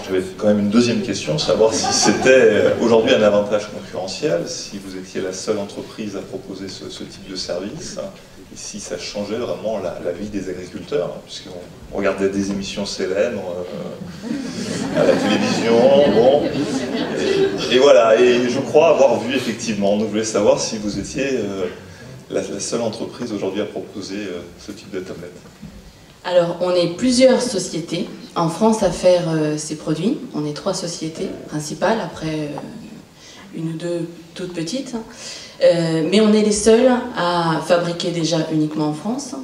J'avais quand même une deuxième question, savoir si c'était aujourd'hui un avantage concurrentiel, si vous étiez la seule entreprise à proposer ce type de service, et si ça changeait vraiment la vie des agriculteurs, puisqu'on regardait des émissions célèbres à la télévision, bon, et voilà, et je crois avoir vu effectivement, donc je voulais savoir si vous étiez la seule entreprise aujourd'hui à proposer ce type de tablette. Alors, on est plusieurs sociétés en France à faire ces produits. On est 3 sociétés principales, après une ou deux toutes petites. Mais on est les seuls à fabriquer déjà uniquement en France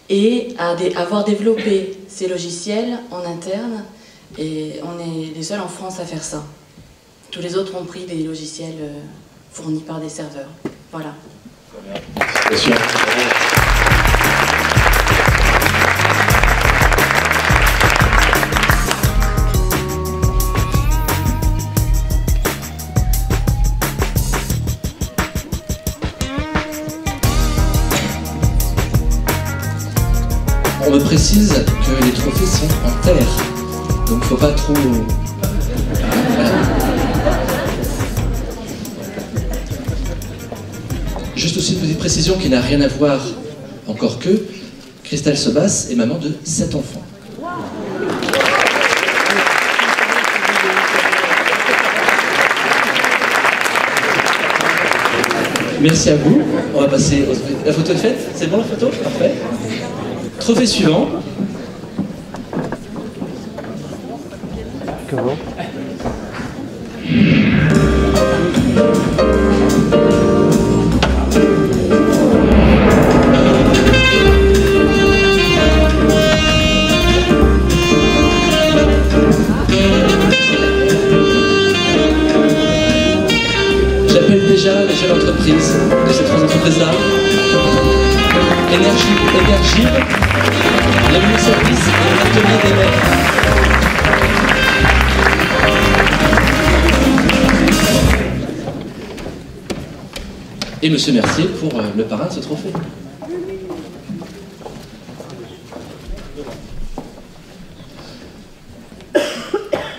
et à avoir développé ces logiciels en interne. Et on est les seuls en France à faire ça. Tous les autres ont pris des logiciels fournis par des serveurs. Voilà. Merci. On me précise que les trophées sont en terre, donc faut pas trop... Voilà. Juste aussi une petite précision qui n'a rien à voir, encore que, Christelle Sebas est maman de 7 enfants. Merci à vous. On va passer... La photo est faite? C'est bon la photo? Parfait. Trophée suivant. Comment? J'appelle déjà les chefs d'entreprise de ces 3 entreprises-là. Énergie, le mini-service et l'atelier des maires. Et Monsieur Mercier pour le parrain de ce trophée.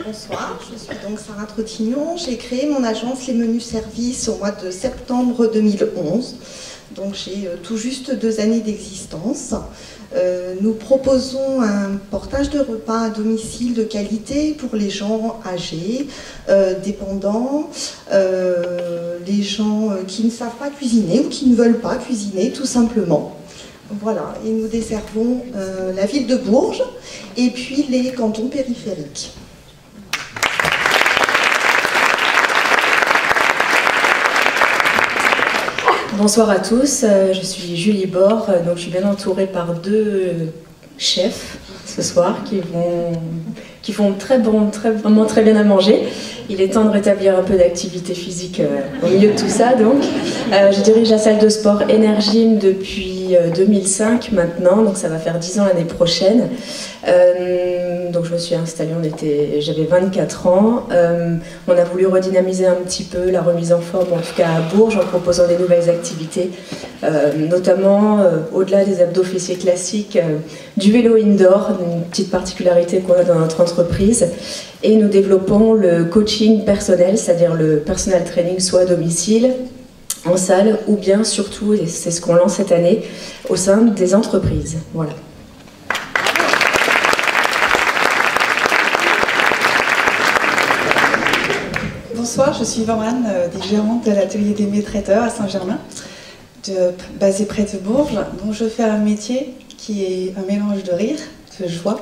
Bonsoir, je suis donc Sarah Trottignon. J'ai créé mon agence Les Menus Services au mois de septembre 2011. Donc j'ai tout juste 2 années d'existence. Nous proposons un portage de repas à domicile de qualité pour les gens âgés, dépendants, les gens qui ne savent pas cuisiner ou qui ne veulent pas cuisiner tout simplement. Voilà, et nous desservons la ville de Bourges et puis les cantons périphériques. Bonsoir à tous, je suis Julie Bord, donc je suis bien entourée par deux chefs ce soir qui font vraiment très bien à manger. Il est temps de rétablir un peu d'activité physique au milieu de tout ça. Donc, je dirige la salle de sport Energym depuis 2005 maintenant, donc ça va faire 10 ans l'année prochaine. Donc je me suis installée, j'avais 24 ans. On a voulu redynamiser un petit peu la remise en forme, en tout cas à Bourges, en proposant des nouvelles activités, notamment au-delà des abdos fessiers classiques, du vélo indoor, une petite particularité qu'on a dans notre entreprise. Et nous développons le coaching personnel, c'est-à-dire le personal training soit à domicile, en salle, ou bien surtout, et c'est ce qu'on lance cette année, au sein des entreprises. Voilà. Bonsoir, je suis Vanne, gérante de l'atelier des traiteurs à Saint-Germain, basé près de Bourges, dont je fais un métier qui est un mélange de rire, de joie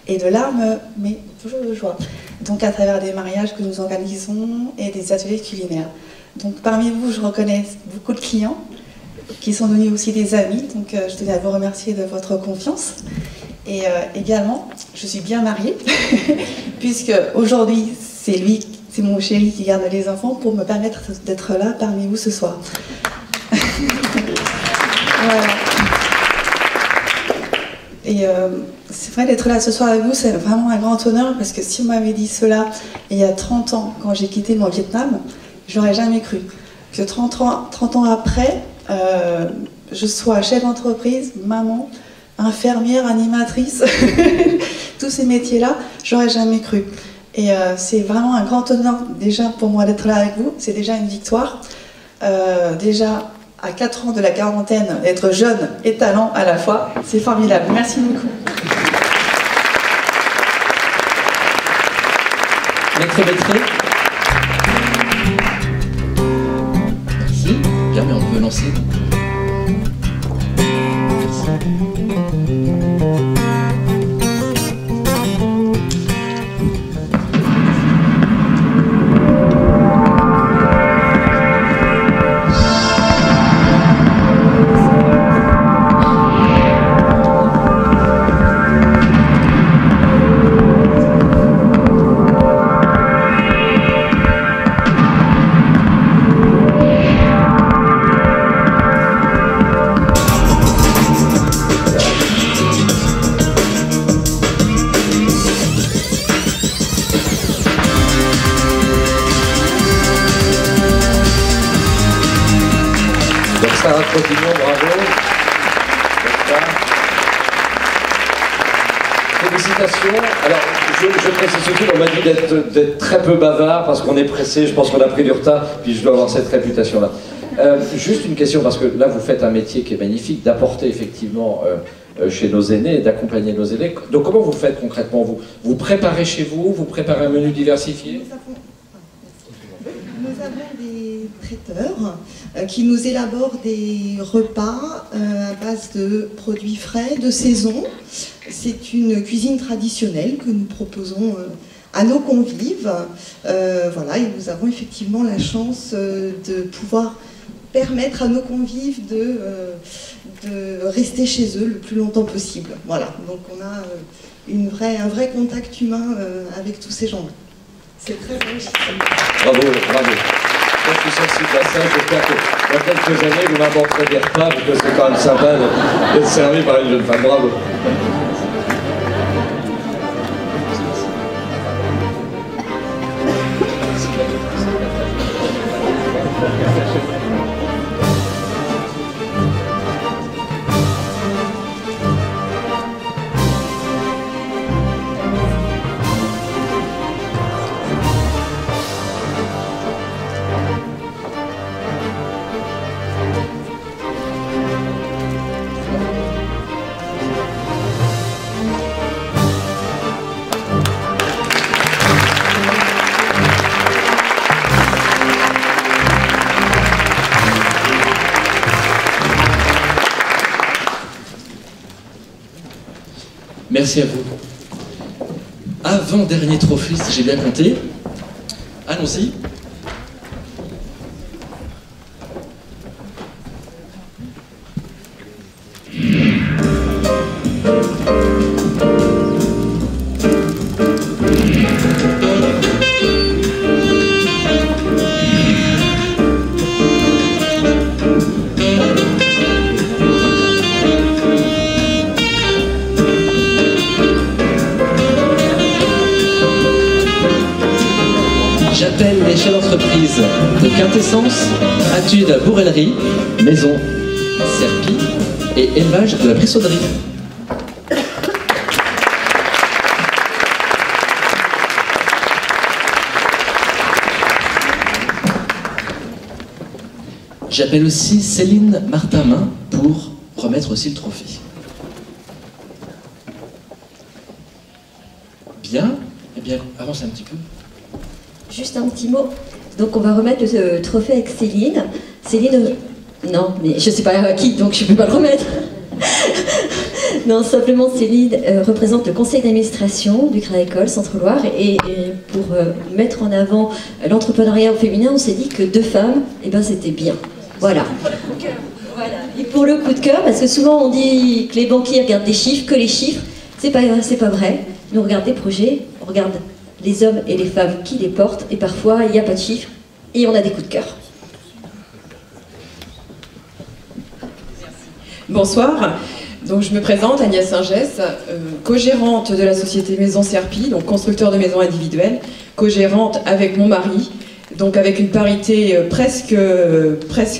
et de larmes, mais toujours de joie. Donc à travers des mariages que nous organisons et des ateliers culinaires. Donc parmi vous, je reconnais beaucoup de clients qui sont devenus aussi des amis, donc je tenais à vous remercier de votre confiance. Et également, je suis bien mariée, puisque aujourd'hui, c'est mon chéri qui garde les enfants pour me permettre d'être là parmi vous ce soir. Voilà. Et c'est vrai d'être là ce soir avec vous, c'est vraiment un grand honneur, parce que si on m'avait dit cela il y a 30 ans, quand j'ai quitté mon Vietnam, je n'aurais jamais cru. Que 30 ans après, je sois chef d'entreprise, maman, infirmière, animatrice, tous ces métiers-là, j'aurais jamais cru. Et c'est vraiment un grand honneur déjà pour moi d'être là avec vous, c'est déjà une victoire. Déjà à 4 ans de la quarantaine, être jeune et talent à la fois, c'est formidable. Merci beaucoup. Maître Lettré. Merci. Bien, mais on peut lancer. Bravo. Félicitations. Alors, je précise surtout, on m'a dit d'être très peu bavard parce qu'on est pressé, je pense qu'on a pris du retard, puis je dois avoir cette réputation-là. Juste une question, parce que là, vous faites un métier qui est magnifique, d'apporter effectivement chez nos aînés, d'accompagner nos aînés. Donc, comment vous faites concrètement? Vous préparez chez vous, vous préparez un menu diversifié? Nous avons des traiteurs qui nous élaborent des repas à base de produits frais, de saison. C'est une cuisine traditionnelle que nous proposons à nos convives. Voilà, et nous avons effectivement la chance de pouvoir permettre à nos convives de rester chez eux le plus longtemps possible. Voilà, donc on a un vrai contact humain avec tous ces gens-là. C'est très enrichissant. Bravo, bravo. Je suis sensible à ça, j'espère que dans quelques années vous m'apporterez des repas, parce que c'est quand même sympa d'être servi par une jeune femme. Bravo. Merci à vous. Avant-dernier trophée, si j'ai bien compté. Allons-y. entreprise de quintessence, atelier de la bourrellerie, maison, serpie et élevage de la prissauderie. J'appelle aussi Céline Martin-Main pour remettre aussi le trophée. Bien, eh bien, avance un petit peu. Juste un petit mot. Donc on va remettre le trophée avec Céline. Céline, non, mais je ne sais pas à qui, donc je ne peux pas le remettre. Non, simplement Céline représente le conseil d'administration du Crédit Agricole Centre-Loire et pour mettre en avant l'entrepreneuriat au féminin, on s'est dit que 2 femmes, eh ben, c'était bien. Voilà. Voilà. Et pour le coup de cœur, parce que souvent on dit que les banquiers regardent des chiffres, que les chiffres, c'est pas vrai. Nous on regarde des projets, on regarde les hommes et les femmes qui les portent, et parfois il n'y a pas de chiffres, et on a des coups de cœur. Bonsoir, donc je me présente, Agnès Singès, co-gérante de la société Maison Serpie, donc constructeur de maisons individuelles, co-gérante avec mon mari, donc avec une parité presque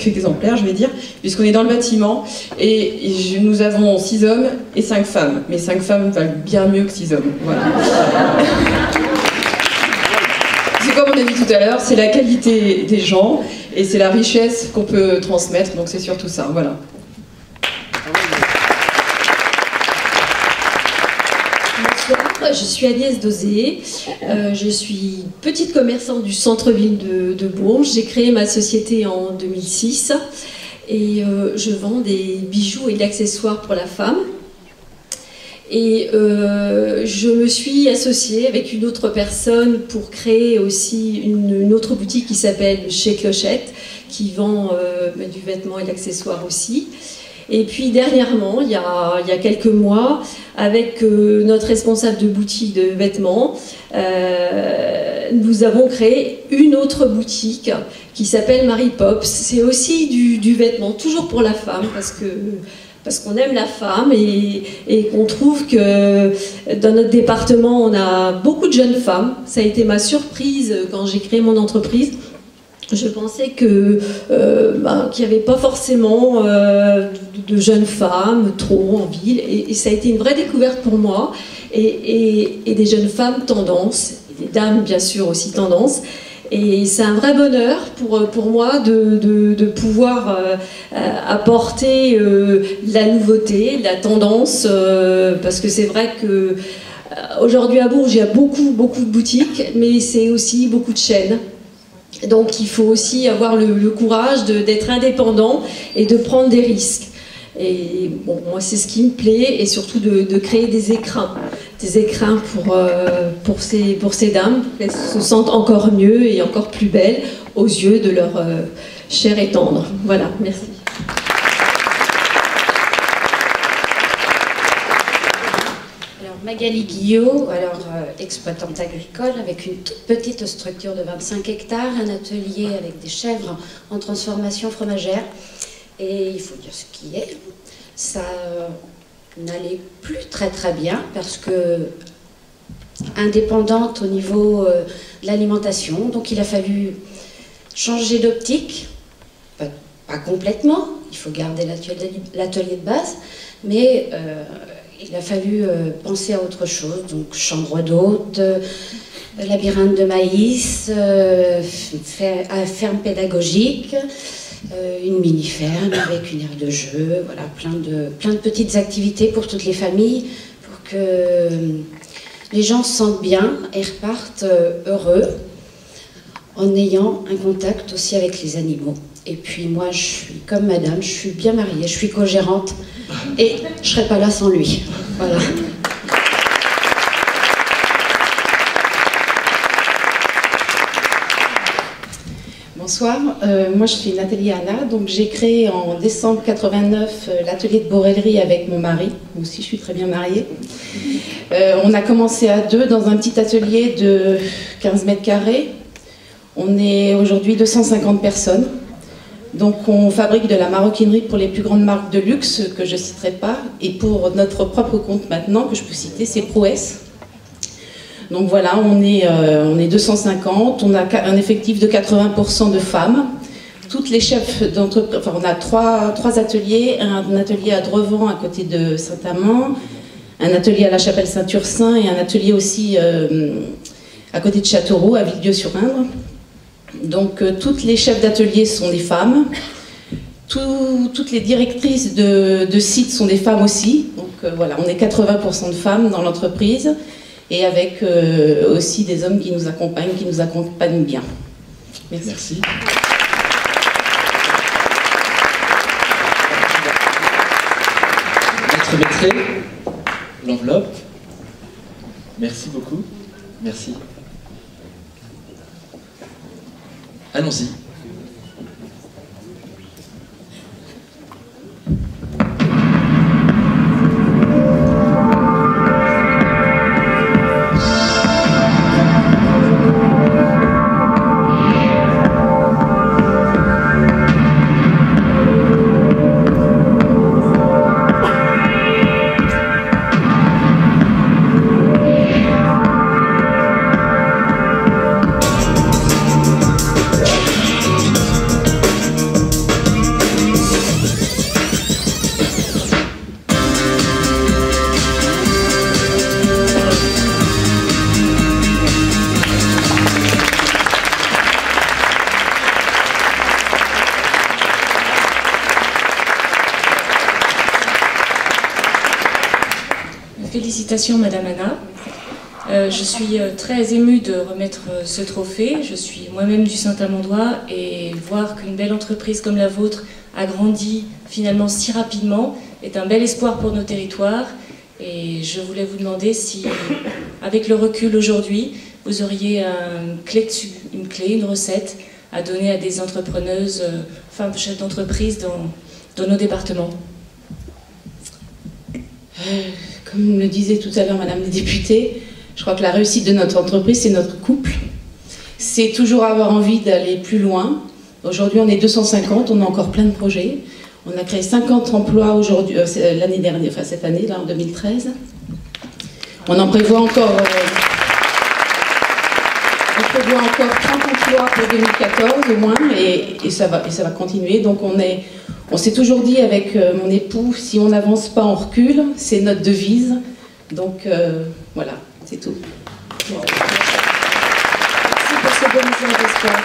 exemplaire, je vais dire, puisqu'on est dans le bâtiment, et nous avons 6 hommes et 5 femmes, mais 5 femmes valent bien mieux que 6 hommes, voilà. C'est comme on a dit tout à l'heure, c'est la qualité des gens, et c'est la richesse qu'on peut transmettre, donc c'est surtout ça, voilà. Bonsoir, je suis Agnès Dosé, je suis petite commerçante du centre-ville de Bourges. J'ai créé ma société en 2006 et je vends des bijoux et d'accessoires pour la femme. Et je me suis associée avec une autre personne pour créer aussi une autre boutique qui s'appelle Chez Clochette, qui vend du vêtement et d'accessoires aussi. Et puis dernièrement, il y a quelques mois, avec notre responsable de boutique de vêtements, nous avons créé une autre boutique qui s'appelle Marie Pops. C'est aussi du vêtement, toujours pour la femme, parce qu'on aime la femme et qu'on trouve que dans notre département, on a beaucoup de jeunes femmes. Ça a été ma surprise quand j'ai créé mon entreprise. Je pensais qu'il n'y avait pas forcément de jeunes femmes trop en ville, et ça a été une vraie découverte pour moi, et des jeunes femmes tendance, et des dames bien sûr aussi tendance, et c'est un vrai bonheur pour moi de pouvoir apporter la nouveauté, la tendance, parce que c'est vrai que aujourd'hui à Bourges il y a beaucoup de boutiques, mais c'est aussi beaucoup de chaînes. Donc il faut aussi avoir le courage d'être indépendant et de prendre des risques. Et bon, moi c'est ce qui me plaît, et surtout de créer des écrins pour ces dames, pour qu'elles se sentent encore mieux et encore plus belles aux yeux de leur chair et tendre. Voilà, merci. Magali Guillot, exploitante agricole avec une toute petite structure de 25 hectares, un atelier avec des chèvres en transformation fromagère. Et il faut dire ce qui est, ça n'allait plus très bien parce que indépendante au niveau de l'alimentation, donc il a fallu changer d'optique, pas complètement, il faut garder l'atelier de base, mais il a fallu penser à autre chose, donc chambre d'hôte, labyrinthe de maïs, ferme pédagogique, une mini-ferme avec une aire de jeu, voilà, plein de petites activités pour toutes les familles, pour que les gens se sentent bien et repartent heureux, en ayant un contact aussi avec les animaux. Et puis moi, je suis comme madame, je suis bien mariée, je suis co-gérante, et je ne serais pas là sans lui. Voilà. Bonsoir, moi je suis Nathalie Anna, donc j'ai créé en décembre 89 l'atelier de borellerie avec mon mari, moi aussi je suis très bien mariée. On a commencé à 2 dans un petit atelier de 15 mètres carrés. On est aujourd'hui 250 personnes. Donc on fabrique de la maroquinerie pour les plus grandes marques de luxe que je ne citerai pas, et pour notre propre compte maintenant, que je peux citer, c'est Prouesse. Donc voilà, on est 250, on a un effectif de 80% de femmes. Toutes les chefs d'entreprise, enfin on a trois ateliers, un atelier à Drevant à côté de Saint-Amand, un atelier à la Chapelle-Saint-Ursin et un atelier aussi à côté de Châteauroux, à Villedieu-sur-Indre. Donc toutes les chefs d'atelier sont des femmes, toutes les directrices de sites sont des femmes aussi. Donc voilà, on est 80% de femmes dans l'entreprise et avec aussi des hommes qui nous accompagnent bien. Merci. Merci. Maître Maîtré, l'enveloppe. Merci beaucoup. Merci. Allons-y. Félicitations Madame Anna. Je suis très émue de remettre ce trophée. Je suis moi-même du Saint-Amandois et voir qu'une belle entreprise comme la vôtre a grandi finalement si rapidement est un bel espoir pour nos territoires. Et je voulais vous demander si, avec le recul aujourd'hui, vous auriez une recette à donner à des entrepreneuses, femmes chefs d'entreprise dans nos départements. Comme le disait tout à l'heure Madame la députée, je crois que la réussite de notre entreprise, c'est notre couple. C'est toujours avoir envie d'aller plus loin. Aujourd'hui, on est 250, on a encore plein de projets. On a créé 50 emplois aujourd'hui, l'année dernière, enfin cette année, là, en 2013. On en prévoit encore, 30 emplois pour 2014 au moins, et ça va continuer. Donc on s'est toujours dit avec mon époux, si on n'avance pas, on recule. C'est notre devise. Donc voilà, c'est tout. Merci pour ce beau message d'espoir.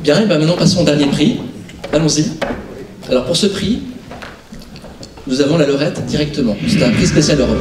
Bien, et ben maintenant passons au dernier prix. Allons-y. Alors pour ce prix, nous avons la lauréate directement. C'est un prix spécial Europe.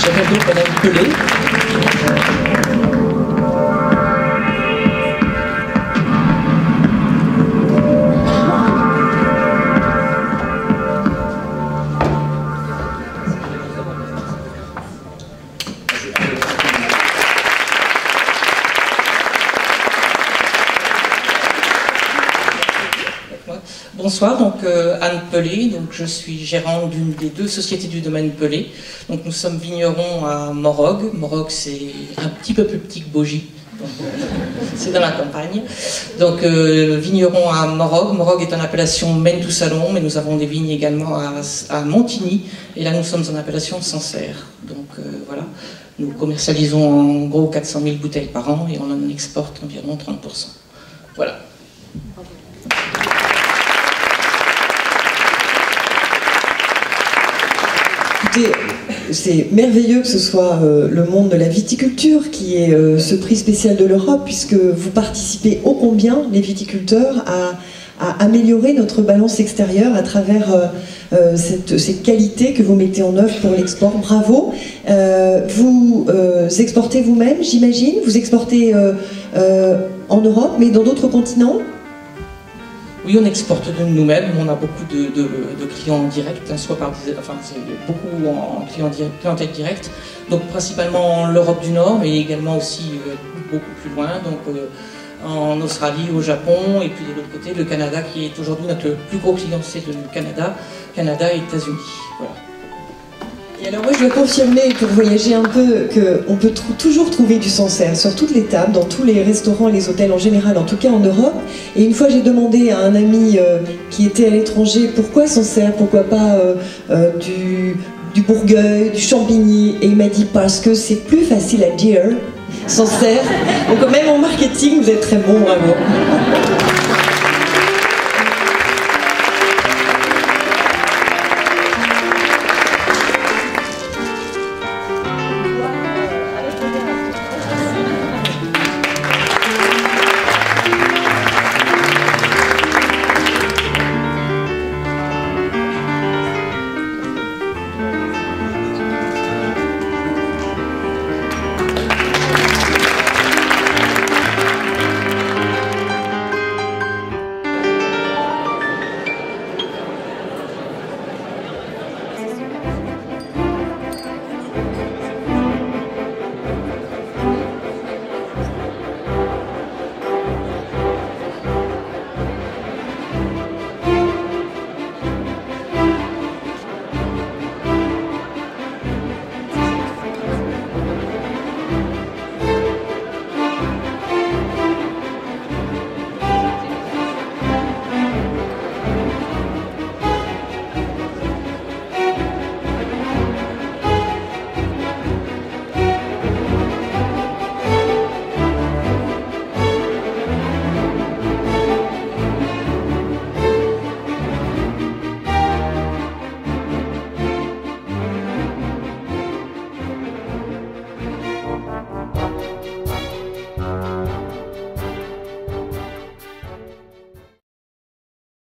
J'appelle donc Madame Pelé. bonsoir, donc Anne Pelé, donc je suis gérante d'une des 2 sociétés du domaine Pelé. Donc nous sommes vignerons à Morog. Morog, c'est un petit peu plus petit que Bogie. C'est dans la campagne. Donc vigneron à Morog. Morog est en appellation Maine-tout-Salon, mais nous avons des vignes également à Montigny. Et là, nous sommes en appellation Sancerre. Donc voilà, nous commercialisons en gros 400 000 bouteilles par an et on en exporte environ 30%. Voilà. Écoutez, c'est merveilleux que ce soit le monde de la viticulture qui ait ce prix spécial de l'Europe, puisque vous participez ô combien, les viticulteurs, à améliorer notre balance extérieure à travers ces qualités que vous mettez en œuvre pour l'export. Bravo. Vous exportez vous-même, j'imagine. Vous exportez en Europe, mais dans d'autres continents? Oui, on exporte de nous-mêmes. On a beaucoup de clients en direct, soit par enfin, c'est beaucoup en clientèle directe. Donc principalement l'Europe du Nord, mais également aussi beaucoup plus loin. Donc en Australie, au Japon, et puis de l'autre côté, le Canada, qui est aujourd'hui notre plus gros client, c'est le Canada et États-Unis. Voilà. Et alors moi je veux confirmer, pour voyager un peu, qu'on peut toujours trouver du Sancerre sur toutes les tables, dans tous les restaurants, les hôtels en général, en tout cas en Europe. Et une fois j'ai demandé à un ami qui était à l'étranger, pourquoi Sancerre, pourquoi pas du Bourgueil, du Champigny, et il m'a dit parce que c'est plus facile à dire, Sancerre. Donc même en marketing vous êtes très bon, bravo.